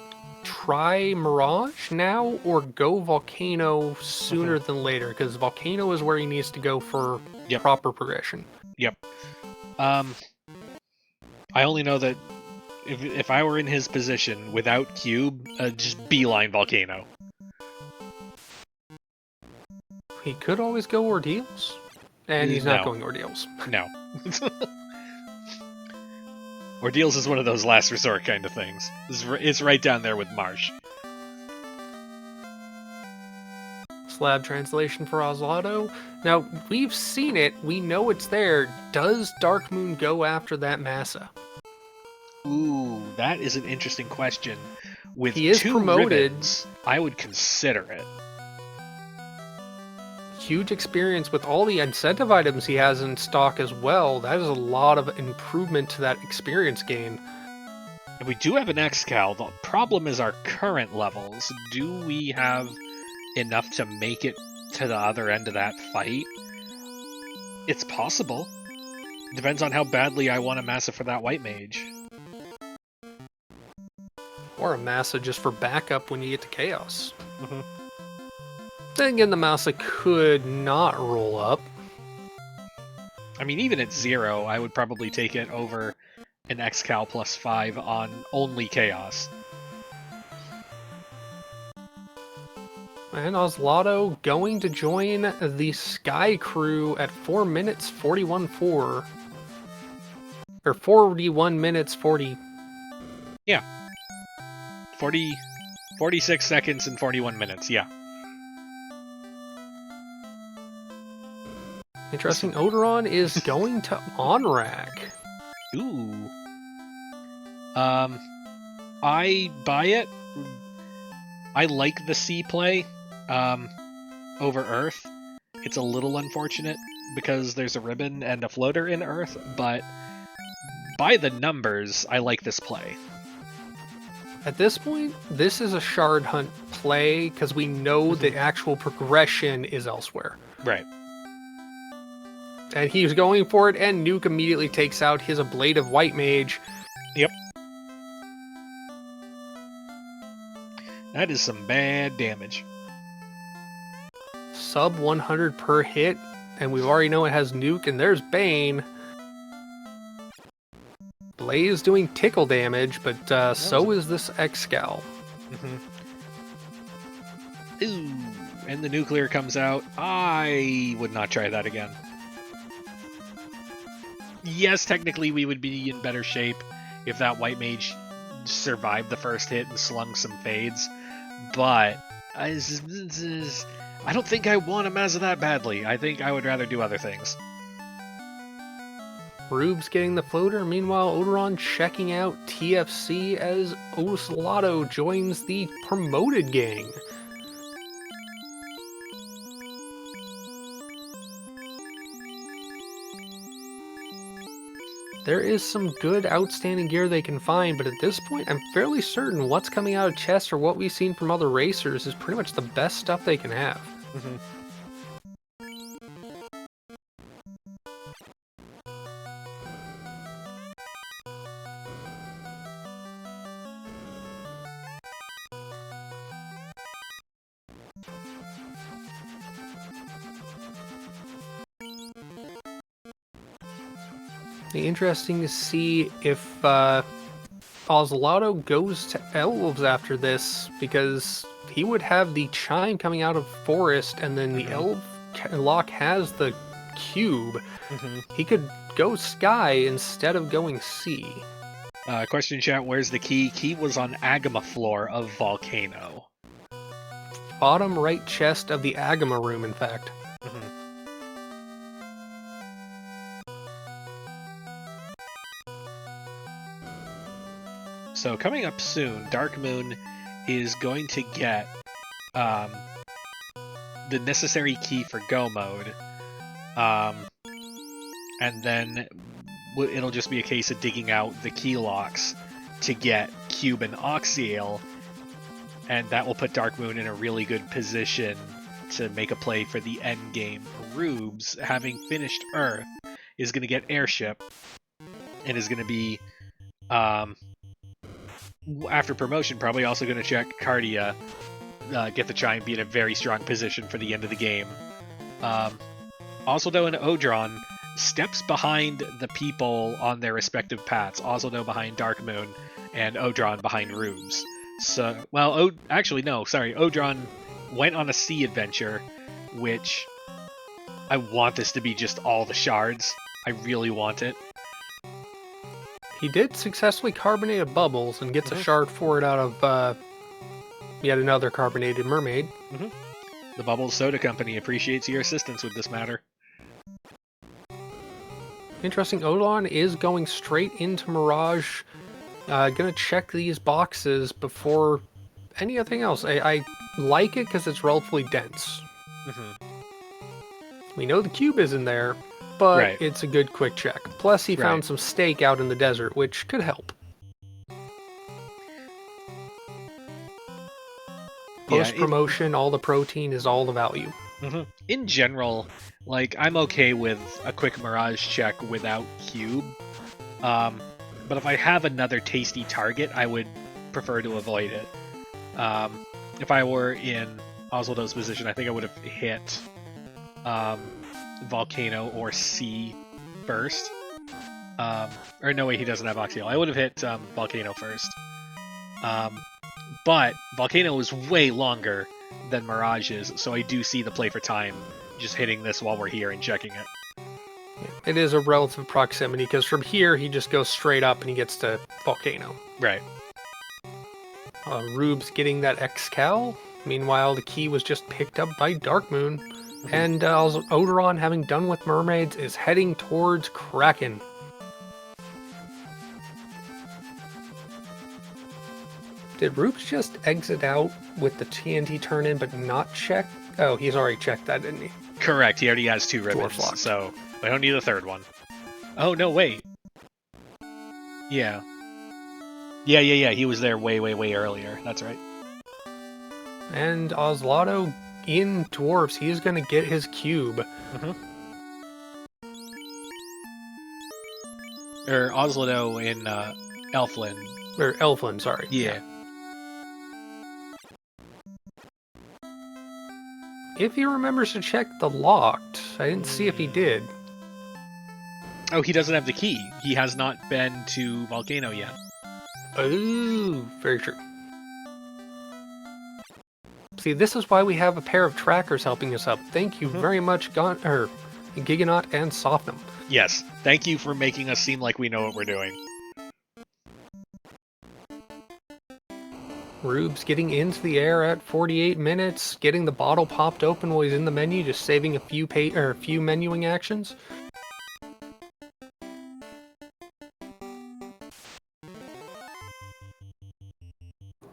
try Mirage now or go Volcano sooner than later, because Volcano is where he needs to go for proper progression. I only know that if I were in his position without Cube, just beeline Volcano. He could always go Ordeals, and he's not going Ordeals. No. Ordeals is one of those last resort kind of things. It's right down there with Marsh. Slab translation for Oslaughto. Now, we've seen it. We know it's there. Does Darkmoon go after that Massa? Ooh, that is an interesting question. With he is 2 promoted. Ribbons, I would consider it. Huge experience with all the incentive items he has in stock as well. That is a lot of improvement to that experience gain. And we do have an Excal. The problem is our current levels. Do we have enough to make it to the other end of that fight, it's possible. Depends on how badly I want a Massa for that white mage. Or a Massa just for backup when you get to Chaos. Mm-hmm. Then again, the Massa could not roll up. I mean, even at 0, I would probably take it over an Xcal +5 on only Chaos. And Oslotto going to join the Sky Crew at 4 minutes 41.4. Or 41 minutes 40. Yeah. 46 seconds and 41 minutes, yeah. Interesting. Odoron is going to Onrak. Ooh. I buy it. I like the sea play over Earth. It's a little unfortunate because there's a ribbon and a floater in Earth, but by the numbers, I like this play. At this point, this is a shard hunt play because we know the actual progression is elsewhere. Right. And he's going for it, and Nuke immediately takes out his Ablative White Mage. Yep. That is some bad damage. Sub 100 per hit, and we already know it has Nuke, and there's Bane. Blaze doing tickle damage, but so is this Xcal. Ooh, and the nuclear comes out. I would not try that again. Yes, technically we would be in better shape if that white mage survived the first hit and slung some fades, but I don't think I want a Mazza that badly. I think I would rather do other things. Rubes getting the floater. Meanwhile, Odoron checking out TFC as Oslotto joins the promoted gang. There is some good outstanding gear they can find, but at this point I'm fairly certain what's coming out of chests or what we've seen from other racers is pretty much the best stuff they can have. Be interesting to see if Oslotto goes to Elves after this, because he would have the Chime coming out of Forest, and then the Elf lock has the Cube. He could go Sky instead of going Sea. Question in chat, where's the key? Key was on Agama floor of Volcano. Bottom right chest of the Agama room, in fact. So coming up soon, Dark Moon is going to get the necessary key for Go mode, and then it'll just be a case of digging out the key locks to get Cube and Oxyale, and that will put Dark Moon in a really good position to make a play for the end game. Rubes, having finished Earth, is going to get Airship, and is going to be after promotion, probably also going to check Cardia, get the Chime, be in a very strong position for the end of the game. Oslotto and Odron steps behind the people on their respective paths. Oslotto behind Dark Moon, and Odron behind Rubes. So, well, actually, no, sorry. Odron went on a sea adventure, which I want this to be just all the shards. I really want it. He did successfully carbonate a Bubbles and gets a shard for it out of yet another carbonated mermaid. The Bubbles Soda Company appreciates your assistance with this matter. Interesting, Odon is going straight into Mirage. Gonna check these boxes before anything else. I like it because it's relatively dense. We know the cube is in there, but it's a good quick check. Plus, he found some steak out in the desert, which could help. Post-promotion, all the protein is all the value. In general, like, I'm okay with a quick Mirage check without Cube. But if I have another tasty target, I would prefer to avoid it. If I were in Oswaldo's position, I think I would have hit Volcano or C first. Or no way, he doesn't have Oxyal. I would have hit Volcano first. But Volcano is way longer than Mirage is, so I do see the play for time just hitting this while we're here and checking it. It is a relative proximity, because from here he just goes straight up and he gets to Volcano. Right. Rube's getting that X-Cal. Meanwhile, the key was just picked up by Darkmoon. And Odoron, having done with mermaids, is heading towards Kraken. Did Rubes just exit out with the TNT turn in but not check? Oh, he's already checked that, didn't he? Correct, he already has 2 ribbons, so I don't need a third one. Oh, no, wait. Yeah. Yeah, he was there way earlier. That's right. And Oslaughter in Dwarfs, he's going to get his cube. Or Oslaughter in Elfland. Or Elfland, sorry. Yeah. If he remembers to check the locked, I didn't see if he did. Oh, he doesn't have the key. He has not been to Volcano yet. Oh, very true. See, this is why we have a pair of trackers helping us up. Thank you very much, Gigonaut and Sofnum. Yes, thank you for making us seem like we know what we're doing. Rube's getting into the air at 48 minutes, getting the bottle popped open while he's in the menu, just saving a few menuing actions.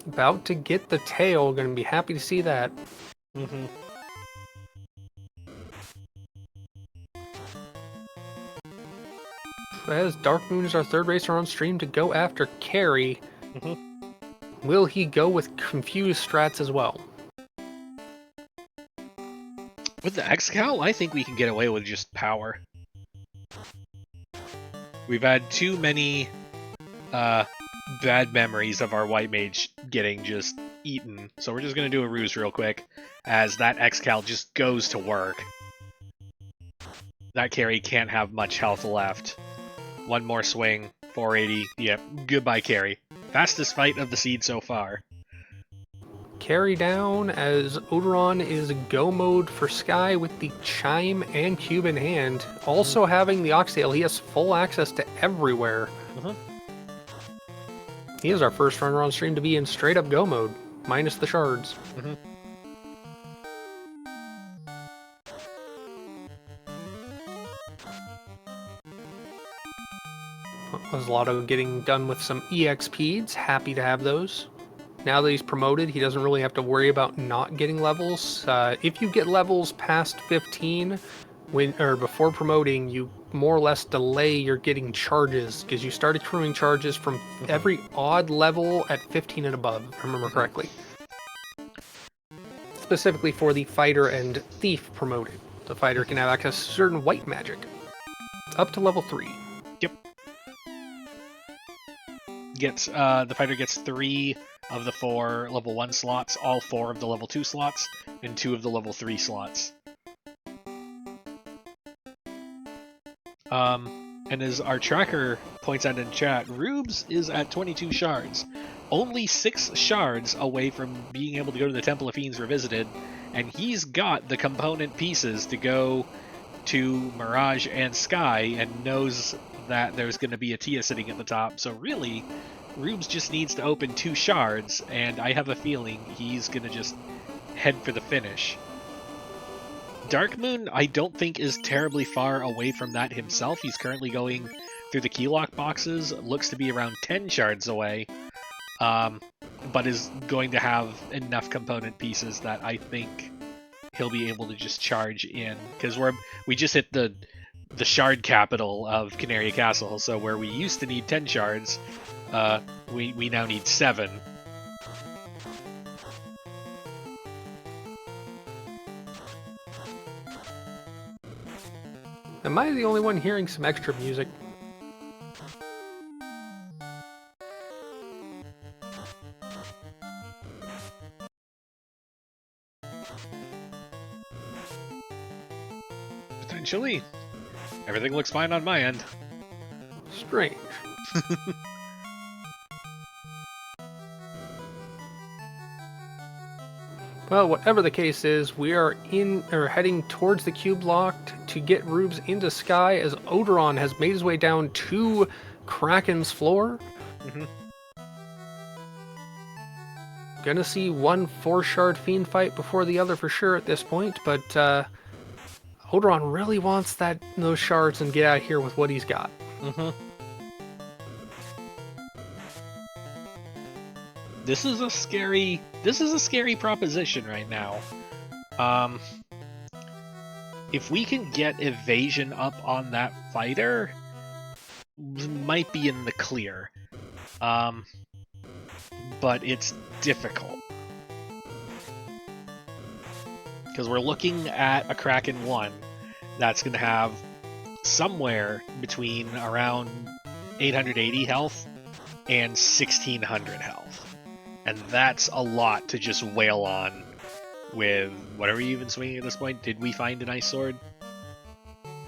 About to get the tail, gonna be happy to see that. As Darkmoon is our third racer on stream to go after Carry. Will he go with confused strats as well? With the X-Cal, I think we can get away with just power. We've had too many bad memories of our White Mage getting just eaten, so we're just going to do a ruse real quick, as that X-Cal just goes to work. That Carry can't have much health left. One more swing, 480, yep, goodbye Carry. Fastest fight of the seed so far. Carry down as Odoron is go mode for Sky with the Chime and Cube in hand. Also having the Oxtail, he has full access to everywhere. He is our first runner on stream to be in straight up go mode, minus the shards. Oslaughter getting done with some EXPs, happy to have those. Now that he's promoted, he doesn't really have to worry about not getting levels. If you get levels past 15, before promoting, you more or less delay your getting charges, because you start accruing charges from every odd level at 15 and above, if I remember correctly. Specifically for the Fighter and Thief promoted. The Fighter can have access to certain white magic. Up to level 3. The Fighter gets 3 of the 4 level 1 slots, all 4 of the level 2 slots, and 2 of the level 3 slots. And as our tracker points out in chat, Rubes is at 22 shards. Only 6 shards away from being able to go to the Temple of Fiends Revisited, and he's got the component pieces to go to Mirage and Sky, and knows that there's going to be a Tia sitting at the top, so really, Rubes just needs to open 2 shards, and I have a feeling he's going to just head for the finish. Darkmoon, I don't think, is terribly far away from that himself. He's currently going through the keylock boxes, looks to be around 10 shards away, but is going to have enough component pieces that I think he'll be able to just charge in, because we just hit the shard capital of Canaria Castle, so where we used to need 10 shards, we now need 7. Am I the only one hearing some extra music? Potentially. Everything looks fine on my end. Strange. Well, whatever the case is, we are heading towards the cube locked to get Rubes into Sky as Odoron has made his way down to Kraken's floor. Mm-hmm. Gonna see one 4-shard Fiend fight before the other for sure at this point, but Odoron really wants those shards and get out of here with what he's got. Mm-hmm. This is a scary proposition right now. If we can get evasion up on that fighter, we might be in the clear. But it's difficult. Because we're looking at a Kraken 1 that's going to have somewhere between around 880 health and 1600 health. And that's a lot to just wail on with whatever you even swinging at this point. Did we find an ice sword?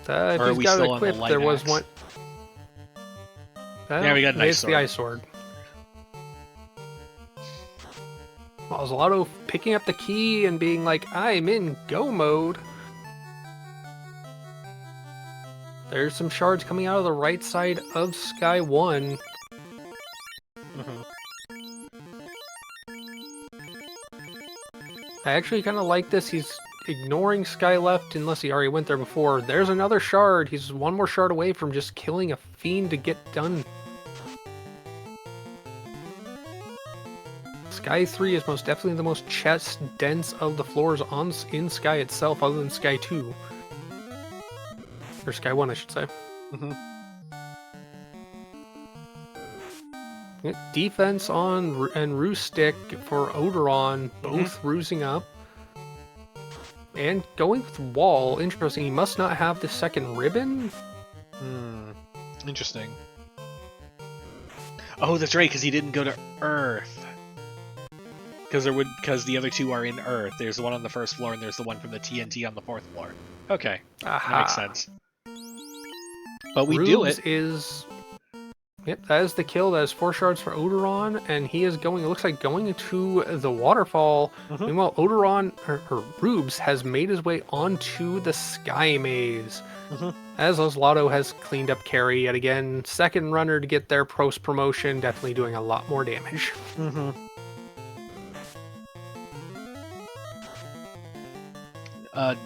If he's got it equipped, there was one. Yeah, we got an ice sword. It's the ice sword. Well, Zlotto picking up the key and being like, I'm in go mode. There's some shards coming out of the right side of Sky 1. Mm-hmm. I actually kind of like this. He's ignoring Sky left unless he already went there before. There's another shard. He's one more shard away from just killing a Fiend to get done. Sky 3 is most definitely the most chest dense of the floors in Sky itself, other than Sky 2. Or Sky 1, I should say. Mm-hmm. Defense on and Roost Stick for Odoron, both rusing up. And going with Wall, interesting, he must not have the second ribbon? Interesting. Oh, that's right, because he didn't go to Earth. Because the other two are in Earth. There's the one on the first floor, and there's the one from the TNT on the fourth floor. Okay, that makes sense. But we do it. Yep, that is the kill. That is 4 shards for Odoron, and he is going, it looks like, going to the waterfall. Mm-hmm. Meanwhile, Odoron, or Rubes, has made his way onto the Sky Maze. Mm-hmm. As Zlotto has cleaned up carry yet again. Second runner to get their post promotion, definitely doing a lot more damage. Mm-hmm.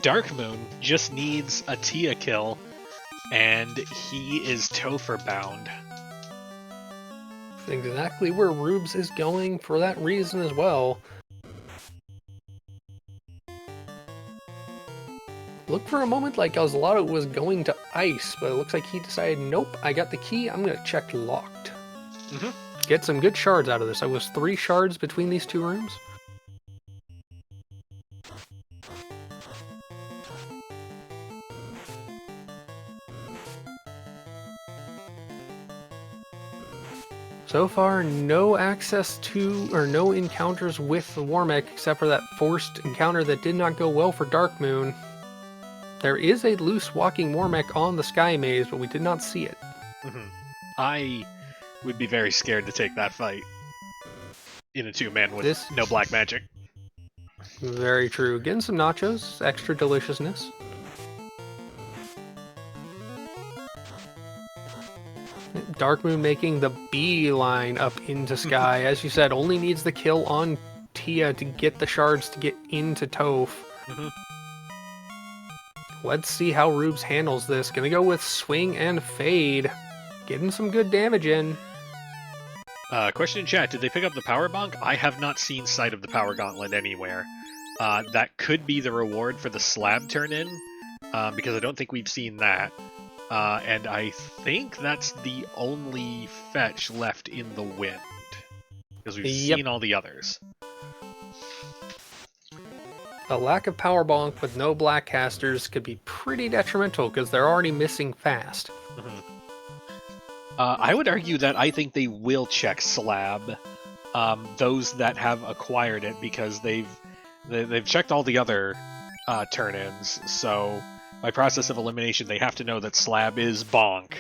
Dark Moon just needs a Tia kill, and he is Topher bound. Exactly where Rubes is going for that reason as well. Looked for a moment like Zlotto was going to ice, but it looks like he decided, nope, I got the key, I'm going to check locked. Mm-hmm. Get some good shards out of this. I was 3 shards between these 2 rooms. So far, no access to, or no encounters with the Warmech, except for that forced encounter that did not go well for Dark Moon. There is a loose walking Warmech on the Sky Maze, but we did not see it. Mm-hmm. I would be very scared to take that fight in a 2-man with no black magic. Very true. Getting some nachos, extra deliciousness. Dark Moon making the beeline up into Sky. As you said, only needs the kill on Tia to get the shards to get into Toph. Mm-hmm. Let's see how Rubes handles this. Gonna go with Swing and Fade. Getting some good damage in. Question in chat, did they pick up the Power Bonk? I have not seen sight of the Power Gauntlet anywhere. That could be the reward for the slab turn-in, because I don't think we've seen that. And I think that's the only fetch left in the wind, because we've seen all the others. A lack of power bonk with no black casters could be pretty detrimental because they're already missing fast. Mhm. I would argue that I think they will check slab, those that have acquired it, because they've checked all the other turn-ins. So by process of elimination, they have to know that slab is bonk.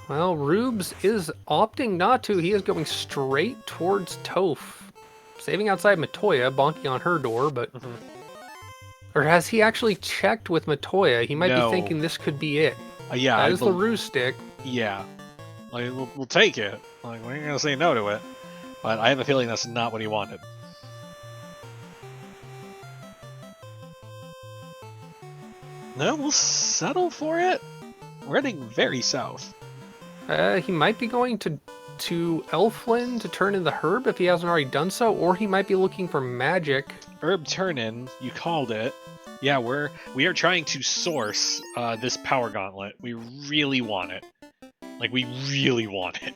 Well, Rubes is opting not to. He is going straight towards Toph. Saving outside Matoya, bonking on her door, but... Mhm. Or has he actually checked with Matoya? He might No. be thinking this could be it. Yeah, That is the ruse stick. Yeah. Like, we'll take it. Like, we ain't gonna say no to it. But I have a feeling that's not what he wanted. No, we'll settle for it. We're heading very south. He might be going to Elflin to turn in the herb if he hasn't already done so, or he might be looking for magic. Herb turn-in, you called it. Yeah, we are trying to source this power gauntlet. We really want it. Like, we really want it.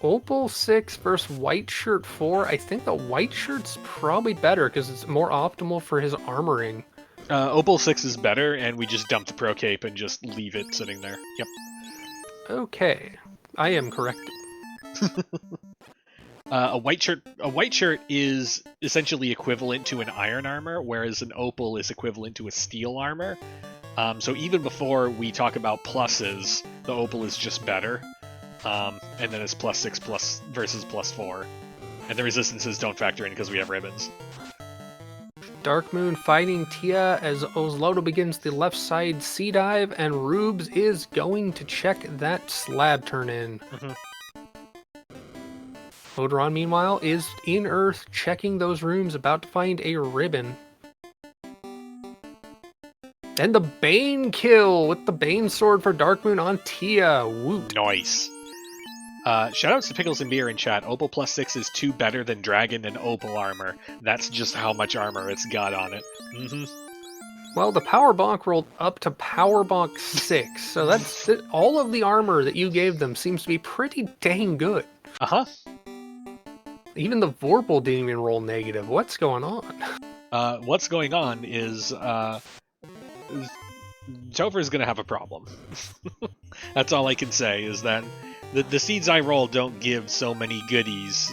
Opal 6 versus White Shirt 4. I think the White Shirt's probably better because it's more optimal for his armoring. Opal 6 is better, and we just dump the Pro Cape and just leave it sitting there. Yep. Okay, I am correct. A white shirt is essentially equivalent to an iron armor, whereas an opal is equivalent to a steel armor. So even before we talk about pluses, the opal is just better. And then it's +6 versus +4. And the resistances don't factor in because we have ribbons. Dark Moon fighting Tia as Ozloto begins the left side sea dive, and Rubes is going to check that slab turn in. Odoron, meanwhile, is in Earth checking those rooms, about to find a ribbon. And the Bane kill with the Bane sword for Dark Moon on Tia. Woot. Nice. Shoutouts to Pickles and Beer in chat. Opal +6 is 2 better than Dragon and Opal armor. That's just how much armor it's got on it. Well, the Power Bonk rolled up to Power Bonk 6, so that's all of the armor that you gave them seems to be pretty dang good. Even the Vorpal didn't even roll negative. What's going on? What's going on is Topher's gonna have a problem. That's all I can say, is that the seeds I roll don't give so many goodies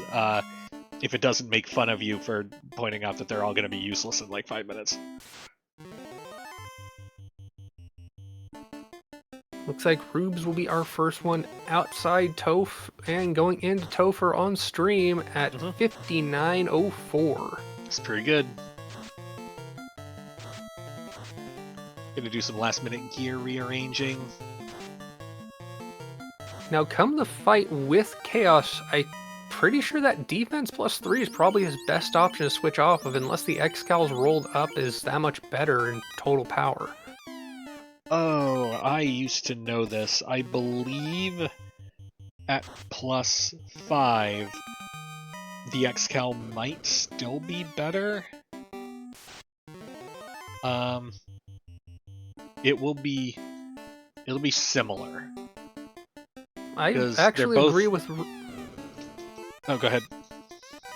if it doesn't make fun of you for pointing out that they're all gonna be useless in like 5 minutes. Looks like Rubes will be our first one outside Toph, and going into Topher on stream at 59:04. It's pretty good. Gonna do some last minute gear rearranging. Now come the fight with Chaos, I'm pretty sure that defense +3 is probably his best option to switch off of, unless the Excal's rolled up is that much better in total power. Oh, I used to know this. I believe at +5, the Excal might still be better. It'll be similar. I actually agree with... Oh, go ahead.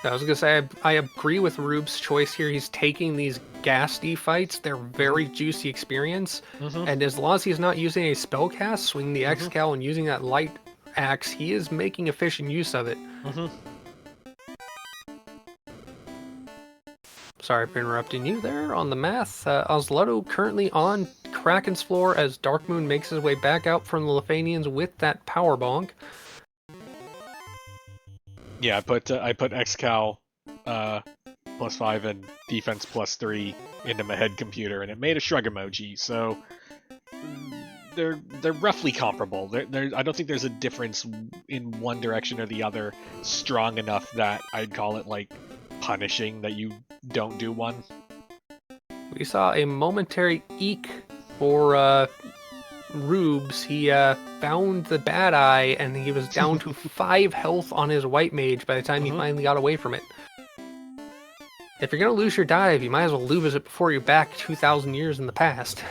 I was gonna say, I agree with Rube's choice here. He's taking these Ghastly fights. They're very juicy experience. And as long as he's not using a spellcast, swinging the Excal and using that light axe, he is making efficient use of it. Sorry for interrupting you there on the math. Ozloto currently on Kraken's floor as Dark Moon makes his way back out from the Lefanians with that power bonk. Yeah, I put Excal +5 and defense +3 into my head computer, and it made a shrug emoji. So they're roughly comparable. I don't think there's a difference in one direction or the other strong enough that I'd call it like punishing that you don't do one. We saw a momentary eek for Rubes. He found the bad eye, and he was down to 5 health on his white mage by the time he finally got away from it. If you're gonna lose your dive, you might as well lose it before you're back 2,000 years in the past.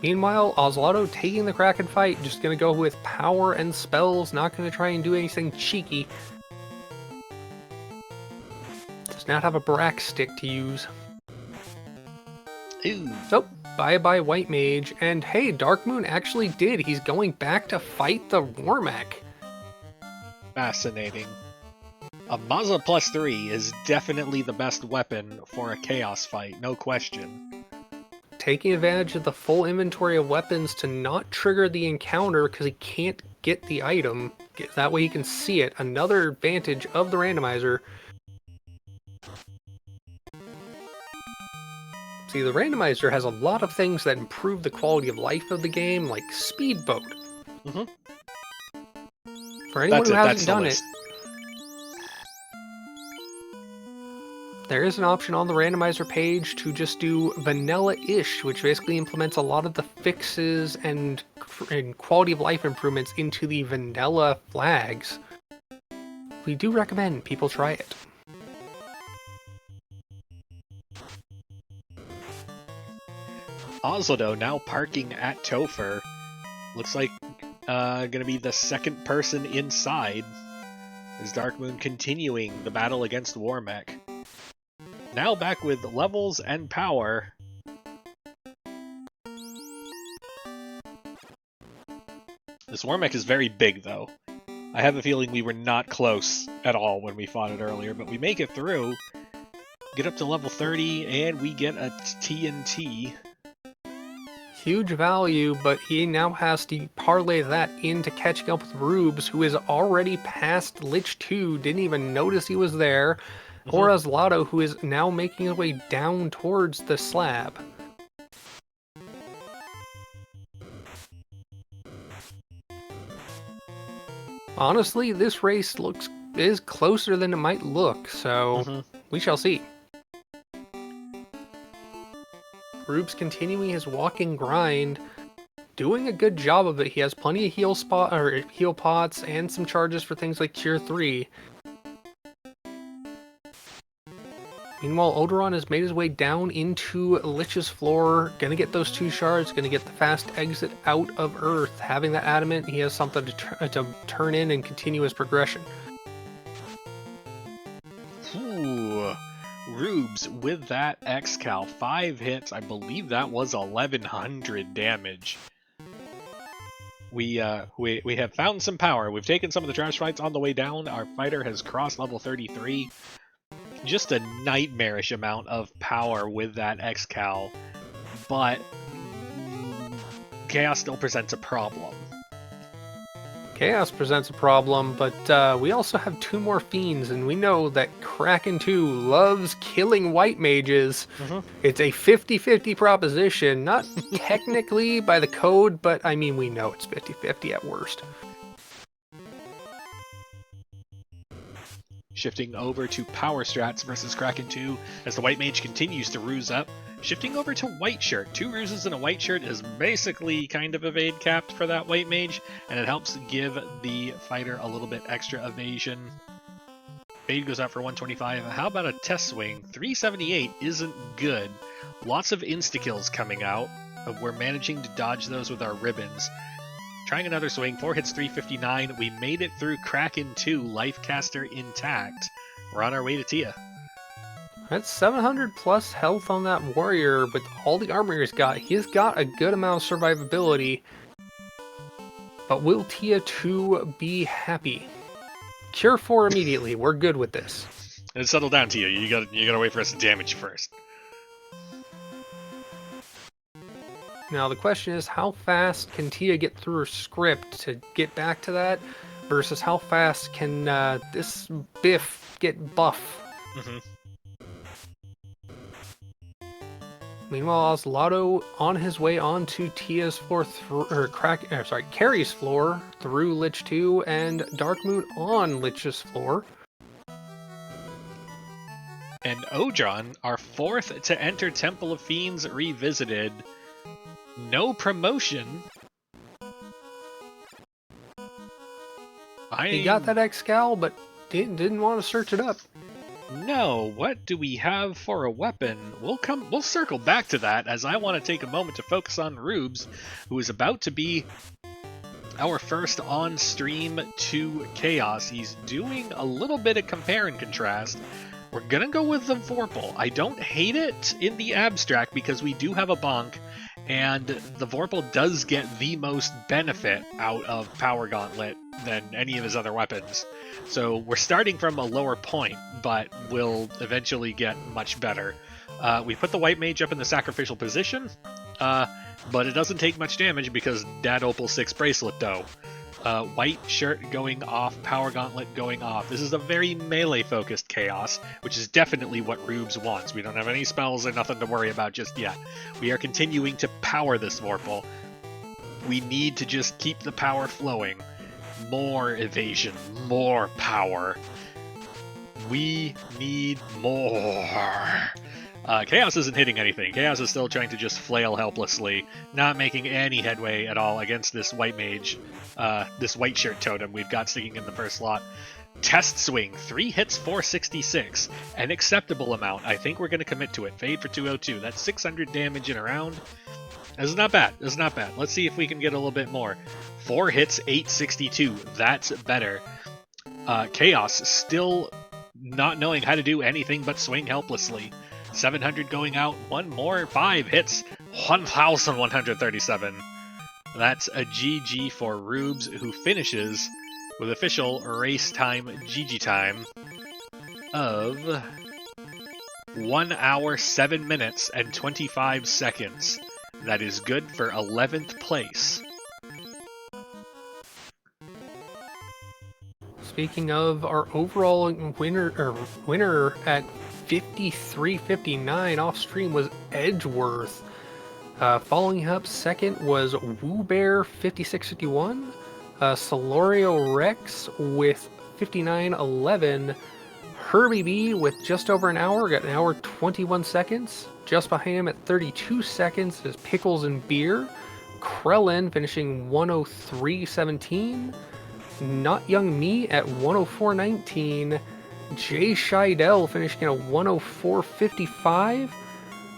Meanwhile, Ozloto taking the Kraken fight, just gonna go with power and spells, not gonna try and do anything cheeky. Does not have a Brack stick to use. Ooh. So, bye-bye White Mage. And hey, Dark Moon actually did. He's going back to fight the Warmech. Fascinating. A Mazza +3 is definitely the best weapon for a Chaos fight, no question. Taking advantage of the full inventory of weapons to not trigger the encounter because he can't get the item. That way he can see it. Another advantage of the randomizer. See, the randomizer has a lot of things that improve the quality of life of the game, like Speedboat. Mm-hmm. For anyone who hasn't done it, there is an option on the randomizer page to just do vanilla-ish, which basically implements a lot of the fixes and quality of life improvements into the vanilla flags. We do recommend people try it. Oslodo now parking at Topher. Looks like gonna be the second person inside. Is Darkmoon continuing the battle against Warmech. Now back with levels and power. This Warmech is very big though. I have a feeling we were not close at all when we fought it earlier, but we make it through. Get up to level 30 and we get a TNT. Huge value, but he now has to parlay that into catching up with Rubes, who is already past Lich 2, didn't even notice he was there, or Aslado, who is now making his way down towards the slab. Honestly, this race is closer than it might look, so we shall see. Rubes continuing his walking grind, doing a good job of it. He has plenty of heal pots and some charges for things like Tier 3. Meanwhile, Odoron has made his way down into Lich's floor, gonna get those 2 shards, gonna get the fast exit out of Earth. Having that adamant, he has something to turn in and continue his progression. Ooh. Rubes with that Excal, 5 hits, I believe that was 1100 damage. We have found some power. We've taken some of the trash fights on the way down. Our fighter has crossed level 33. Just a nightmarish amount of power with that Excal, but Chaos still presents a problem. Chaos presents a problem, but we also have 2 more Fiends, and we know that Kraken 2 loves killing white mages. It's a 50-50 proposition, not technically by the code, but I mean, we know it's 50-50 at worst. Shifting over to Power Strats versus Kraken 2 as the White Mage continues to ruse up. Shifting over to White Shirt. 2 ruses in a White Shirt is basically kind of evade capped for that White Mage, and it helps give the fighter a little bit extra evasion. Fade goes out for 125. How about a Test Swing? 378 isn't good. Lots of insta-kills coming out. We're managing to dodge those with our ribbons. Trying another swing, 4 hits, 359. We made it through Kraken 2, Lifecaster intact. We're on our way to Tia. That's 700 plus health on that warrior with all the armor he's got. He's got a good amount of survivability. But will Tia 2 be happy? Cure 4 immediately. We're good with this. And settle down, Tia. You gotta wait for us to damage you first. Now the question is, how fast can Tia get through her script to get back to that, versus how fast can this Biff get buff? Meanwhile, Aslado on his way onto Tia's floor, Carrie's floor through Lich 2, and Darkmoon on Lich's floor. And Odron, our 4th to enter Temple of Fiends Revisited. No promotion. He got that Excal, but didn't want to search it up. No, what do we have for a weapon? We'll circle back to that, as I want to take a moment to focus on Rubes, who is about to be our first on stream to Chaos. He's doing a little bit of compare and contrast. We're gonna go with the Vorpal. I don't hate it in the abstract because we do have a bonk, and the Vorpal does get the most benefit out of Power Gauntlet than any of his other weapons. So we're starting from a lower point, but we'll eventually get much better. We put the White Mage up in the sacrificial position, but it doesn't take much damage because Dad Opal 6 Bracelet though. White shirt going off, Power Gauntlet going off. This is a very melee-focused Chaos, which is definitely what Rubes wants. We don't have any spells or nothing to worry about just yet. We are continuing to power this Vorpal. We need to just keep the power flowing. More evasion, more power. We need more. Chaos isn't hitting anything. Chaos is still trying to just flail helplessly, not making any headway at all against this White Mage, this White Shirt Totem we've got sticking in the first slot. Test Swing, 3 hits, 466. An acceptable amount. I think we're going to commit to it. Fade for 202. That's 600 damage in a round. This is not bad. This is not bad. Let's see if we can get a little bit more. 4 hits, 862. That's better. Chaos still not knowing how to do anything but swing helplessly. 700 going out, one more, 5 hits, 1,137. That's a GG for Rubes, who finishes with official race time GG time of 1 hour, 7 minutes, and 25 seconds. That is good for 11th place. Speaking of our overall winner at 53.59 off stream was Edgeworth. Following up second was Woobear 56.51. Solorio Rex with 59.11. Herbie B with just over an hour, got an hour 21 seconds. Just behind him at 32 seconds is Pickles and Beer. Krellin finishing 103.17. Not Young Me at 104.19. Jay Scheidel finishing at 104.55.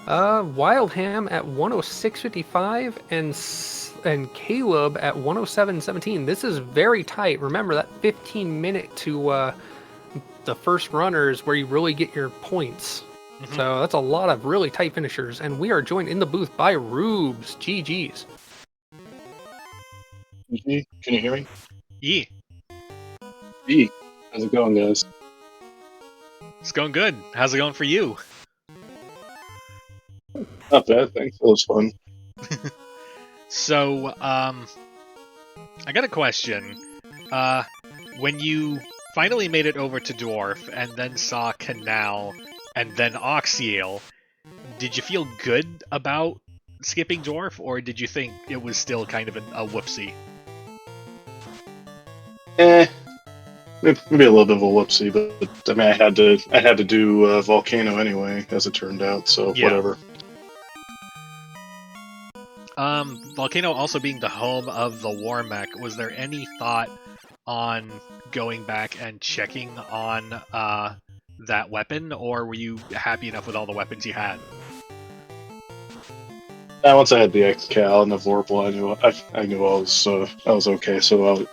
Wildham at 106.55. And Caleb at 107.17. This is very tight. Remember that 15-minute to the first runners where you really get your points. Mm-hmm. So that's a lot of really tight finishers. And we are joined in the booth by Rubes. GG's. Can you hear me? Yeah. E, how's it going, guys? It's going good. How's it going for you? Not bad, thanks. It was fun. So, I got a question. When you finally made it over to Dwarf, and then saw Canal, and then Oxiale, did you feel good about skipping Dwarf, or did you think it was still kind of a whoopsie? Maybe a little bit of a whoopsie, but I mean, I had to do Volcano anyway, as it turned out. So yeah. Whatever. Volcano also being the home of the War Mech, was there any thought on going back and checking on that weapon, or were you happy enough with all the weapons you had? Once I had the X-Cal and the Vorpal, I knew I was okay. So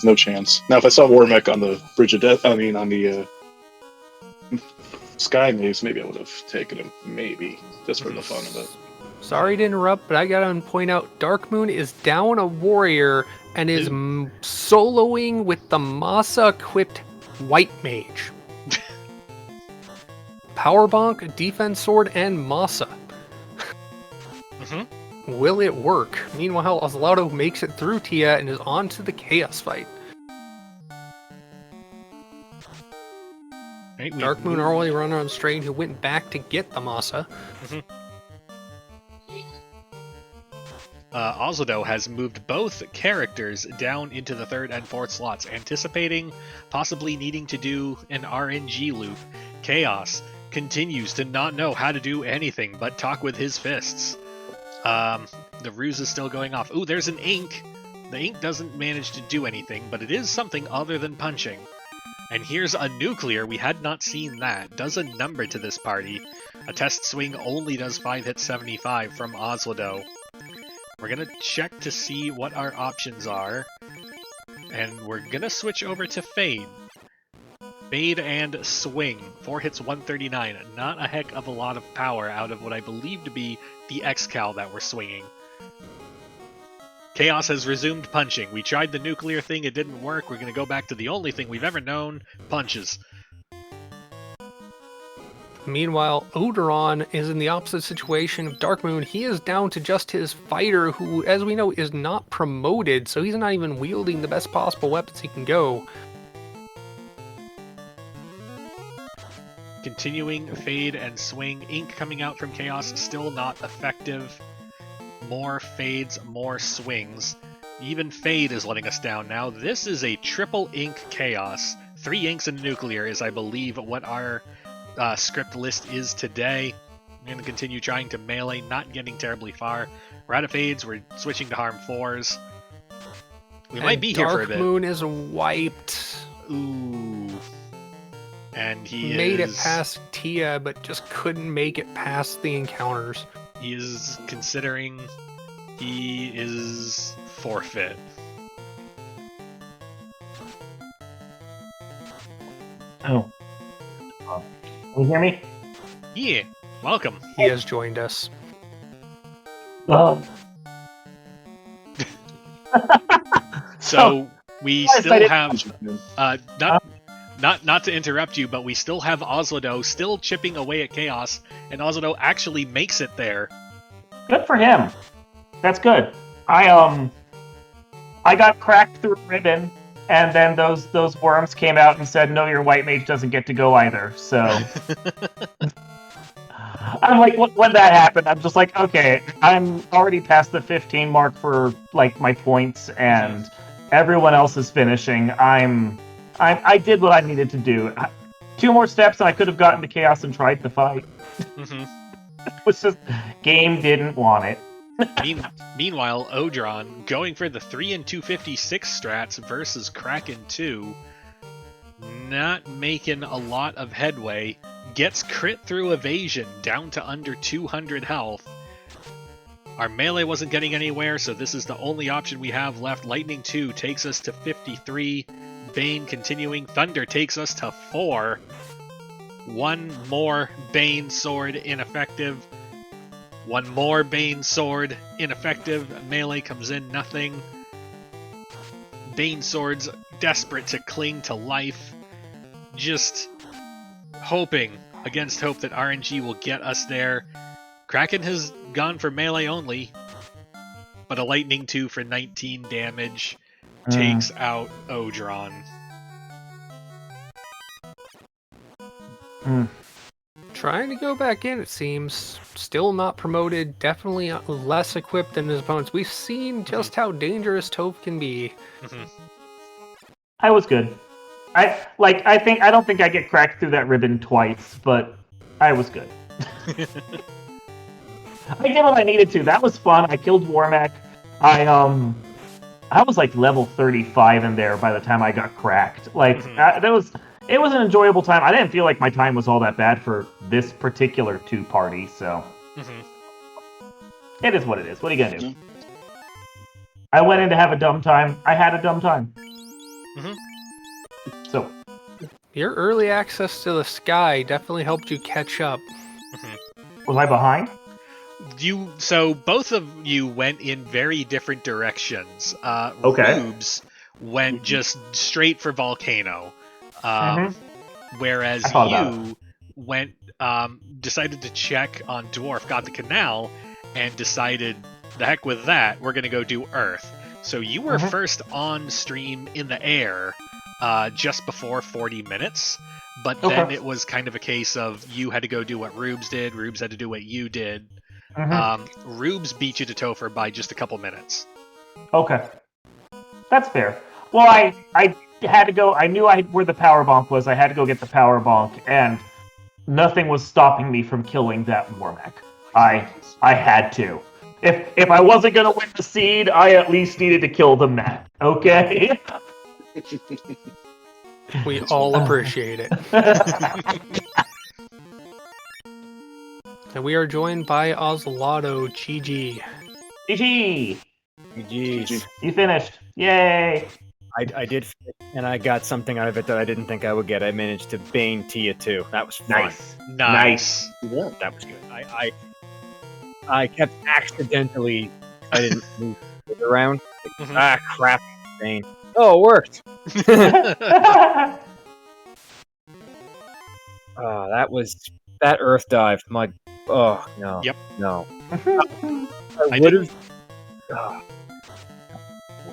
no chance. Now, if I saw War Mech on the Bridge of Death, on the Sky Maze, maybe I would have taken him, maybe just for the fun of it. Sorry to interrupt, but I gotta point out Dark Moon is down a warrior and is soloing with the Masa-equipped White Mage. Power Bonk, Defense Sword, and Masa. Mm-hmm. Will it work? Meanwhile, Oslaudo makes it through Tia and is on to the Chaos fight. Right, Dark Moon already runner on Strain, who went back to get the Masa. Mm-hmm. Oslaudo has moved both characters down into the 3rd and 4th slots, anticipating possibly needing to do an RNG loop. Chaos continues to not know how to do anything but talk with his fists. The ruse is still going off. Ooh, there's an ink. The ink doesn't manage to do anything, but it is something other than punching. And here's a nuclear. We had not seen that. Does a number to this party. A test swing only does 5 hits 75 from Oslaudo. We're gonna check to see what our options are. And we're gonna switch over to Fade. Fade and Swing. 4 hits, 139. Not a heck of a lot of power out of what I believe to be the X-Cal that we're swinging. Chaos has resumed punching. We tried the nuclear thing, it didn't work. We're going to go back to the only thing we've ever known, punches. Meanwhile, Odoron is in the opposite situation of Dark Moon. He is down to just his fighter, who, as we know, is not promoted, so he's not even wielding the best possible weapons he can go. Continuing Fade and Swing. Ink coming out from Chaos, still not effective. More Fades, more Swings. Even Fade is letting us down now. This is a triple Ink Chaos. 3 Inks and Nuclear is, I believe, what our script list is today. I'm going to continue trying to melee, not getting terribly far. We're out of Fades, we're switching to Harm 4s. We might be here for a bit. Dark Moon is wiped. Ooh. And he made it past Tia, but just couldn't make it past the encounters. He is considering he is forfeit. Oh. Can you hear me? Yeah, welcome. He has joined us. So we still have Not not to interrupt you, but we still have Oslodo still chipping away at Chaos, and Oslodo actually makes it there. Good for him. That's good. I got cracked through a ribbon, and then those worms came out and said, "No, your white mage doesn't get to go either." So I'm like, when that happened, I'm just like, okay, I'm already past the 15 mark for like my points, and everyone else is finishing. I did what I needed to do. 2 more steps, and I could have gotten to Chaos and tried to fight. Mm-hmm. It was just game didn't want it. Meanwhile, Odron going for the 3 and 256 strats versus Kraken 2, not making a lot of headway. Gets crit through evasion down to under 200 health. Our melee wasn't getting anywhere, so this is the only option we have left. Lightning 2 takes us to 53. Bane continuing. Thunder takes us to 4. 1 more Bane sword ineffective. 1 more Bane sword ineffective. Melee comes in, nothing. Bane swords desperate to cling to life. Just hoping against hope that RNG will get us there. Kraken has gone for melee only, but a Lightning 2 for 19 damage takes out Odron. Trying to go back in, it seems. Still not promoted, definitely less equipped than his opponents. We've seen just how dangerous Toph can be. I was good. I don't think I get cracked through that ribbon twice, but I was good. I did what I needed to. That was fun. I killed Warmack. I was like level 35 in there by the time I got cracked. It was an enjoyable time. I didn't feel like my time was all that bad for this particular 2 party, so it is what it is. What are you gonna do? I went in to have a dumb time. I had a dumb time. So Your early access to the sky definitely helped you catch up. was I behind? So both of you went in very different directions. Okay. Rubes went just straight for Volcano, whereas you went decided to check on Dwarf, got the canal, and decided the heck with that, we're gonna go do Earth. So you were first on stream in the air just before 40 minutes, but then it was kind of a case of you had to go do what Rubes did, Rubes had to do what you did. Rubes beat you to Topher by just a couple minutes. Okay. That's fair. Well, I had to go. I knew where the power bonk was. I had to go get the power bonk, and nothing was stopping me from killing that Warmack. I had to. If I wasn't gonna win the seed, I at least needed to kill the Mat. Okay. We all appreciate it. And we are joined by Oslotto. GG. GG. GG's. You finished. Yay. I did, and I got something out of it that I didn't think I would get. I managed to Bane Tia 2. That was fun. Nice. Yeah. That was good. I kept accidentally. I didn't move it around. Mhm. Ah, crap, Bane. Oh, it worked. Oh, that Earth dive. My, oh no. Yep. No. I would didn't. have.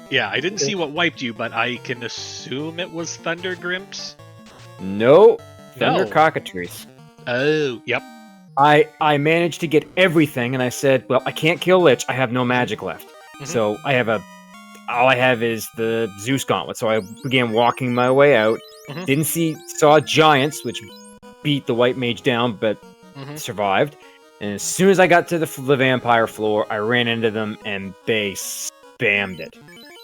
Yeah, I didn't see what wiped you, but I can assume it was Thunder Grimps. No. Thunder No. Cockatrice. Oh, yep. I managed to get everything, and I said, well, I can't kill Lich. I have no magic left. Mhm. So all I have is the Zeus Gauntlet. So I began walking my way out. Mhm. Saw giants, which beat the White Mage down, but Mhm. survived. And as soon as I got to the vampire floor, I ran into them, and they spammed it.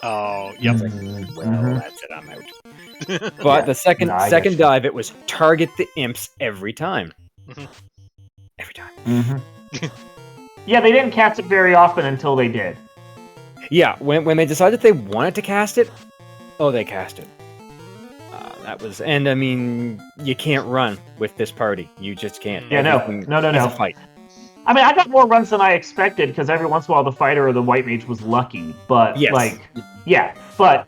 Oh, yep. Well, that's it. I'm out. But Yeah. the second No, I second get you. dive, it was target the imps every time. Mhm. Every time. Yeah, they didn't cast it very often until they did. Yeah, when they decided they wanted to cast it, they cast it. That was, and I mean, you can't run with this party. You just can't. Yeah, no. Everything No. is a fight. I mean, I got more runs than I expected because every once in a while the fighter or the white mage was lucky. But Yes. but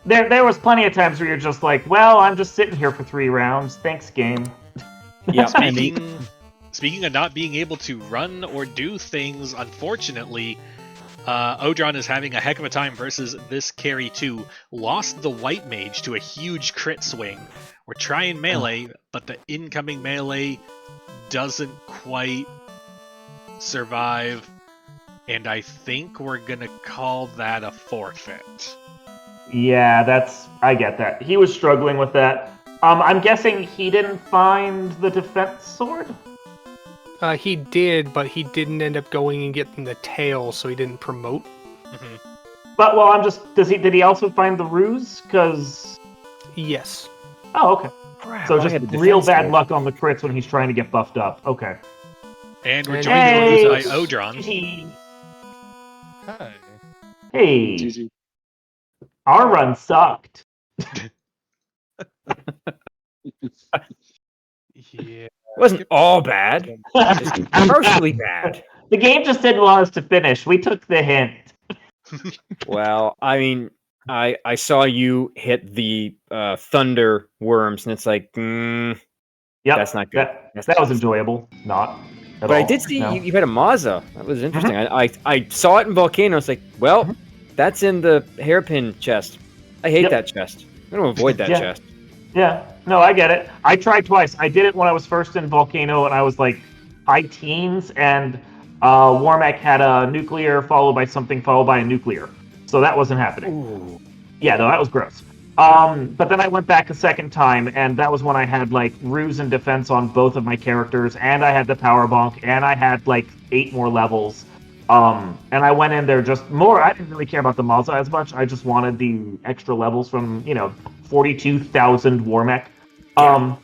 there was plenty of times where you're just like, well, I'm just sitting here for 3 rounds. Thanks, game. Yeah, and Speaking of not being able to run or do things, unfortunately, Odron is having a heck of a time versus this carry too. Lost the White Mage to a huge crit swing. We're trying melee, but the incoming melee doesn't quite survive, and I think we're gonna call that a forfeit. Yeah, I get that. He was struggling with that. I'm guessing he didn't find the defense sword? He did, but he didn't end up going and getting the tail, so he didn't promote. Mhm. But well, did he also find the ruse? Because Yes. oh, okay. crap, So I just had the real defense bad sword. luck on the crits when he's trying to get buffed up. Okay. And we're And joined in hey, by Odron. Hi. Hey, GG. our run sucked. Yeah. It wasn't all bad. Just partially bad. The game just didn't want us to finish. We took the hint. Well, I mean, I saw you hit the thunder worms, and it's like, Yep, that's not good. That was enjoyable. Not at But all. I did see No. you had a Maza. That was interesting. I saw it in Volcano. It's like, well, that's in the hairpin chest. I hate Yep. that chest. I'm gonna avoid that Yeah. chest. Yeah, no, I get it. I tried twice. I did it when I was first in Volcano, and I was like high teens, and Warmack had a nuclear followed by something followed by a nuclear. So that wasn't happening. Ooh. Yeah, no, that was gross. But then I went back a second time, and that was when I had like ruse and defense on both of my characters, and I had the power bonk, and I had like 8 more levels. And I went in there just more. I didn't really care about the Mazda as much. I just wanted the extra levels from 42,000 Warmech. And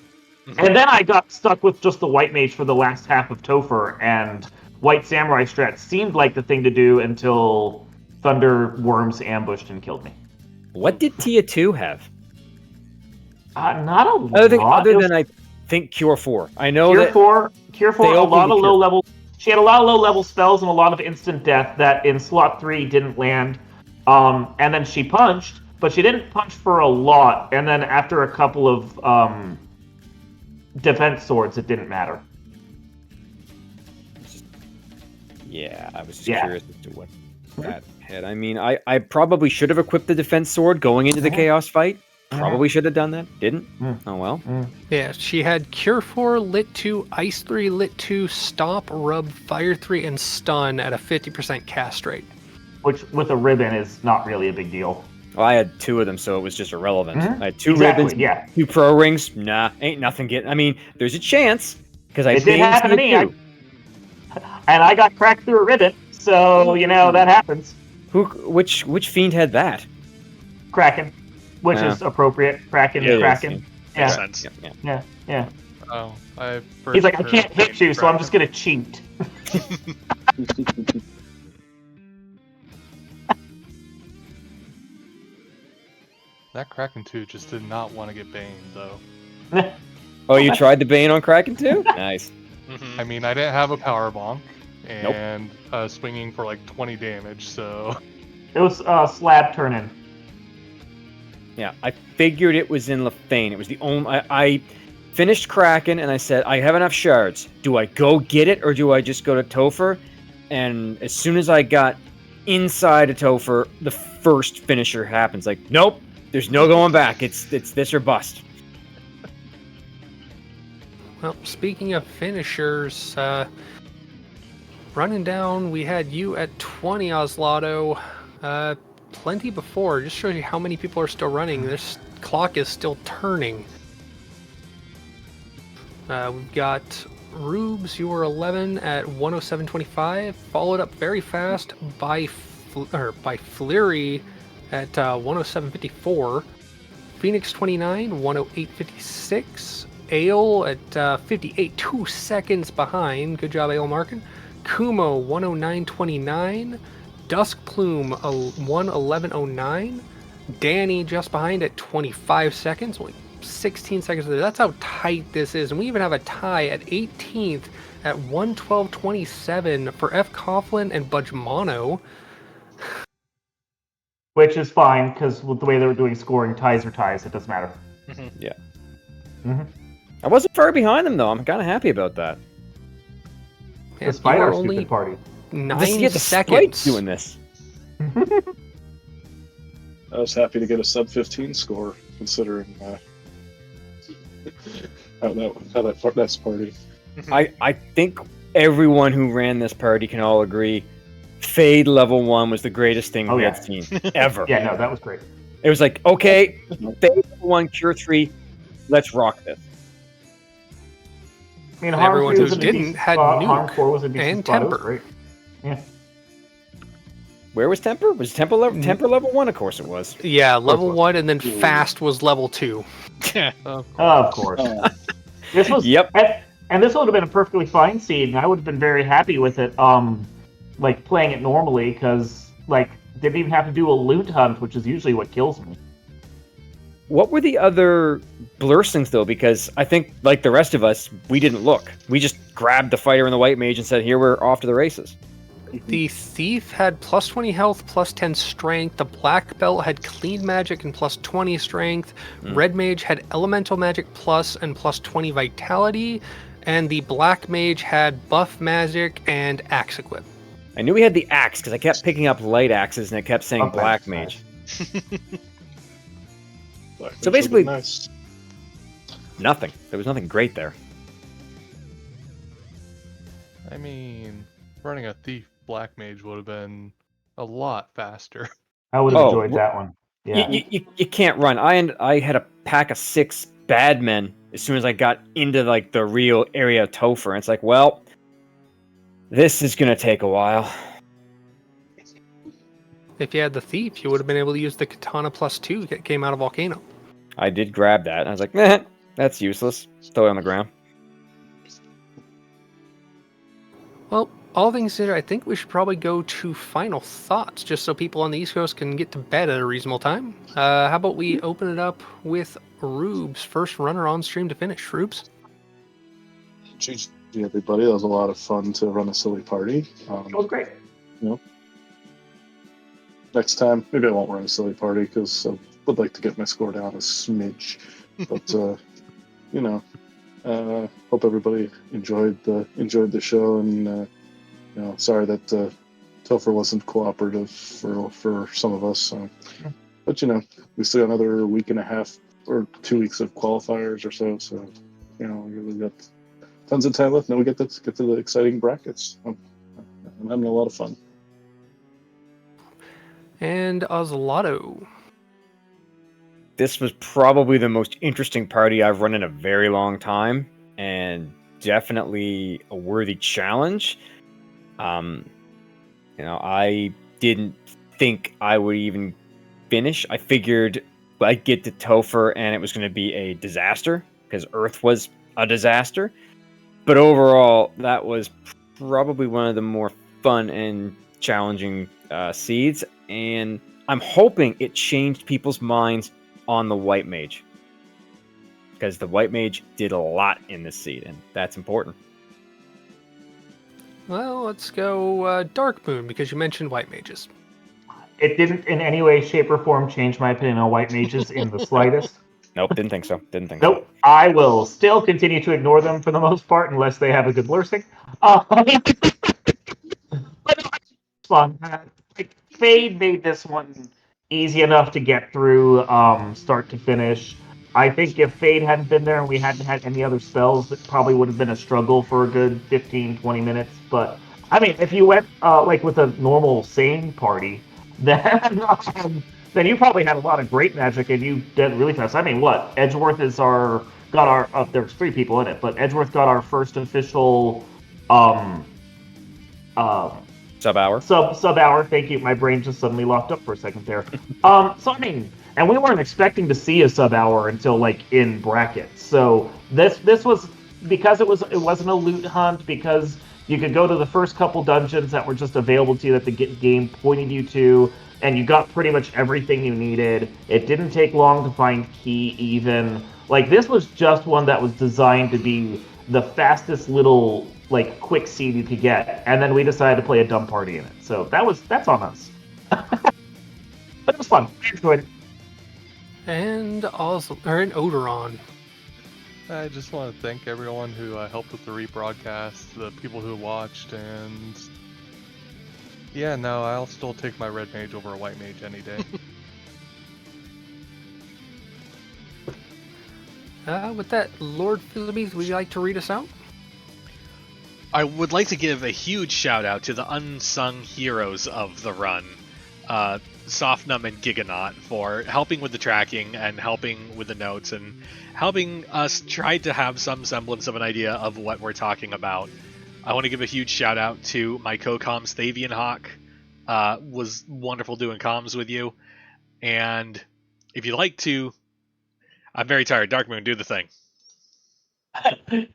then I got stuck with just the White Mage for the last half of Topher, and White Samurai strat seemed like the thing to do until Thunder Worms ambushed and killed me. What did Tia 2 have? Not a lot. Other than I think Cure 4. I know Cure that 4, they a opened lot the of Cure. low level. She had a lot of low level spells and a lot of instant death that in slot 3 didn't land. And then she punched, but she didn't punch for a lot. And then after a couple of defense swords, it didn't matter. Yeah, I was just Yeah. curious as to what that had. I mean, I probably should have equipped the defense sword going into the chaos fight. Probably should have done that. Didn't. Oh well. Yeah, she had Cure 4, Lit 2, Ice 3, Lit 2, Stomp, Rub, Fire 3, and Stun at a 50% cast rate. Which, with a ribbon, is not really a big deal. Well, I had 2 of them, so it was just irrelevant. I had 2 Exactly, ribbons, yeah. 2 pro rings. Nah, ain't nothing getting. I mean, there's a chance because I It did banged happen to Tia me. 2. And I got cracked through a ribbon, so, that happens. Which fiend had that? Kraken, which Yeah. is appropriate. Kraken, It is, Kraken. Makes Yeah, sense. yeah. Oh, I. He's like, I can't hit you, so I'm just gonna cheat. That Kraken 2 just did not want to get Bane, though. Oh, you tried the Bane on Kraken too? Nice. I mean, I didn't have a power bonk, and swinging for like 20 damage, so... It was slab turn-in. Yeah, I figured it was in Lefane. It was the only... I finished Kraken, and I said, I have enough shards. Do I go get it, or do I just go to Topher? And as soon as I got inside of Topher, the first finisher happens. Like, nope, there's no going back. It's this or bust. Well, speaking of finishers, running down, we had you at 20, Oslato. Plenty before. Just shows you how many people are still running. This clock is still turning. We've got Rubes, you were 11 at 107.25, followed up very fast by Fleury at 107.54. Phoenix 29, 108.56. Ale at 58, 2 seconds behind. Good job, Ale Markin. Kumo 109.29. Dusk Plume 111.09. Danny just behind at 25 seconds. Only 16 seconds there. That's how tight this is. And we even have a tie at 18th at 112.27 for F. Coughlin and Budge Mono. Which is fine, because with the way they were doing scoring, ties are ties. It doesn't matter. Yeah. Mm-hmm. I wasn't far behind them, though. I'm kind of happy about that. Despite you our were only stupid party. 9 seconds. Doing this. I was happy to get a sub 15 score, considering that's party. I think everyone who ran this party can all agree Fade level 1 was the greatest thing we had seen ever. Yeah, no, that was great. It was like, okay, Fade level 1, Cure 3, let's rock this. I mean, And Harm everyone 3 who was a didn't decent had spot, Nuke Harm 4 was a decent and spot. It was Temper. great. Yeah. Where was Temper? Was Temper level 1? Of course it was. Yeah, level 1, and then Fast was level 2. Of course. This was and this would have been a perfectly fine seed, and I would have been very happy with it. Like playing it normally, because like didn't even have to do a loot hunt, which is usually what kills me. What were the other Blursings, though? Because I think, like the rest of us, we didn't look. We just grabbed the fighter and the white mage and said, here, we're off to the races. The Thief had plus 20 health, plus 10 strength. The Black Belt had Clean Magic and plus 20 strength. Red Mage had Elemental Magic plus and plus 20 Vitality. And the Black Mage had Buff Magic and Axe Equip. I knew we had the axe, because I kept picking up light axes and it kept saying Okay. Black Mage. Black So Mage basically- would've been nice. Nothing. There was nothing great there. I mean, running a Thief Black Mage would have been a lot faster. I would have Oh, enjoyed that one. Yeah. You can't run. I had a pack of 6 bad men as soon as I got into like the real area of Topher. And it's like, well, this is gonna take a while. If you had the Thief, you would have been able to use the Katana plus 2 that came out of Volcano. I did grab that. And I was like, meh, that's useless. Throw it on the ground. Well, all things considered, I think we should probably go to final thoughts, just so people on the East Coast can get to bed at a reasonable time. How about we open it up with Rubes, first runner on stream to finish. Rubes? GG, everybody. That was a lot of fun to run a silly party. It was great. Next time, maybe I won't run a silly party because I would like to get my score down a smidge. But hope everybody enjoyed the show, and sorry that Topher wasn't cooperative for some of us. But we still got another week and a half or 2 weeks of qualifiers or so. So we got tons of time left. Now we get to the exciting brackets. I'm having a lot of fun. And Oslato. This was probably the most interesting party I've run in a very long time, and definitely a worthy challenge. I didn't think I would even finish. I figured I'd get to Topher and it was going to be a disaster, because Earth was a disaster. But overall, that was probably one of the more fun and challenging seeds, and I'm hoping it changed people's minds on the white mage. Because the white mage did a lot in this seed, and that's important. Well, let's go Dark Moon, because you mentioned white mages. It didn't in any way, shape, or form change my opinion on white mages in the slightest. Nope, didn't think so. Nope. I will still continue to ignore them for the most part unless they have a good blessing. But no, it's fun. Fade made this one easy enough to get through start to finish. I think if Fade hadn't been there and we hadn't had any other spells, it probably would have been a struggle for a good 15, 20 minutes. But, I mean, if you went like with a normal sane party, then you probably had a lot of great magic and you did really fast. I mean, what? Edgeworth is there's 3 people in it, but Edgeworth got our first official Sub hour. Sub hour. Thank you. My brain just suddenly locked up for a second there. So I mean, and we weren't expecting to see a sub hour until like in brackets. So this was because it wasn't a loot hunt, because you could go to the first couple dungeons that were just available to you that the game pointed you to, and you got pretty much everything you needed. It didn't take long to find key even. Like, this was just one that was designed to be the fastest little like quick seed you could get, and then we decided to play a dumb party in it. So that's on us. But it was fun. I enjoyed it. And also, or an Odoron. I just want to thank everyone who helped with the rebroadcast, the people who watched, and yeah, no, I'll still take my red mage over a white mage any day. With that, Lord Philibes, would you like to read us out? I would like to give a huge shout out to the unsung heroes of the run, Softnum and Giganaut, for helping with the tracking and helping with the notes and helping us try to have some semblance of an idea of what we're talking about. I want to give a huge shout out to my co-coms, Thavian Hawk. Was wonderful doing comms with you. And if you'd like to... I'm very tired. Dark Moon, do the thing.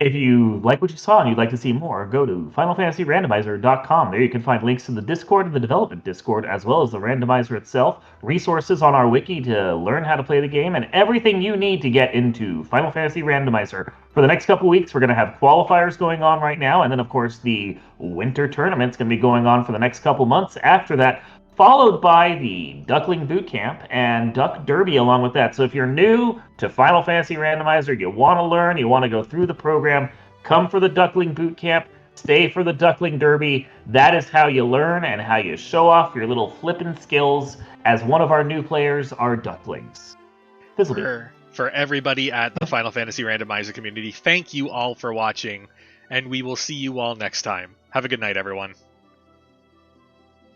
If you like what you saw and you'd like to see more, go to FinalFantasyRandomizer.com. There you can find links to the Discord and the development Discord, as well as the randomizer itself, resources on our wiki to learn how to play the game, and everything you need to get into Final Fantasy Randomizer. For the next couple weeks, we're going to have qualifiers going on right now, and then, of course, the winter tournament's going to be going on for the next couple months after that, followed by the Duckling Boot Camp and Duck Derby along with that. So if you're new to Final Fantasy Randomizer, you want to learn, you want to go through the program, come for the Duckling Boot Camp, stay for the Duckling Derby. That is how you learn and how you show off your little flippin' skills as one of our new players, our Ducklings. For everybody at the Final Fantasy Randomizer community, thank you all for watching, and we will see you all next time. Have a good night, everyone.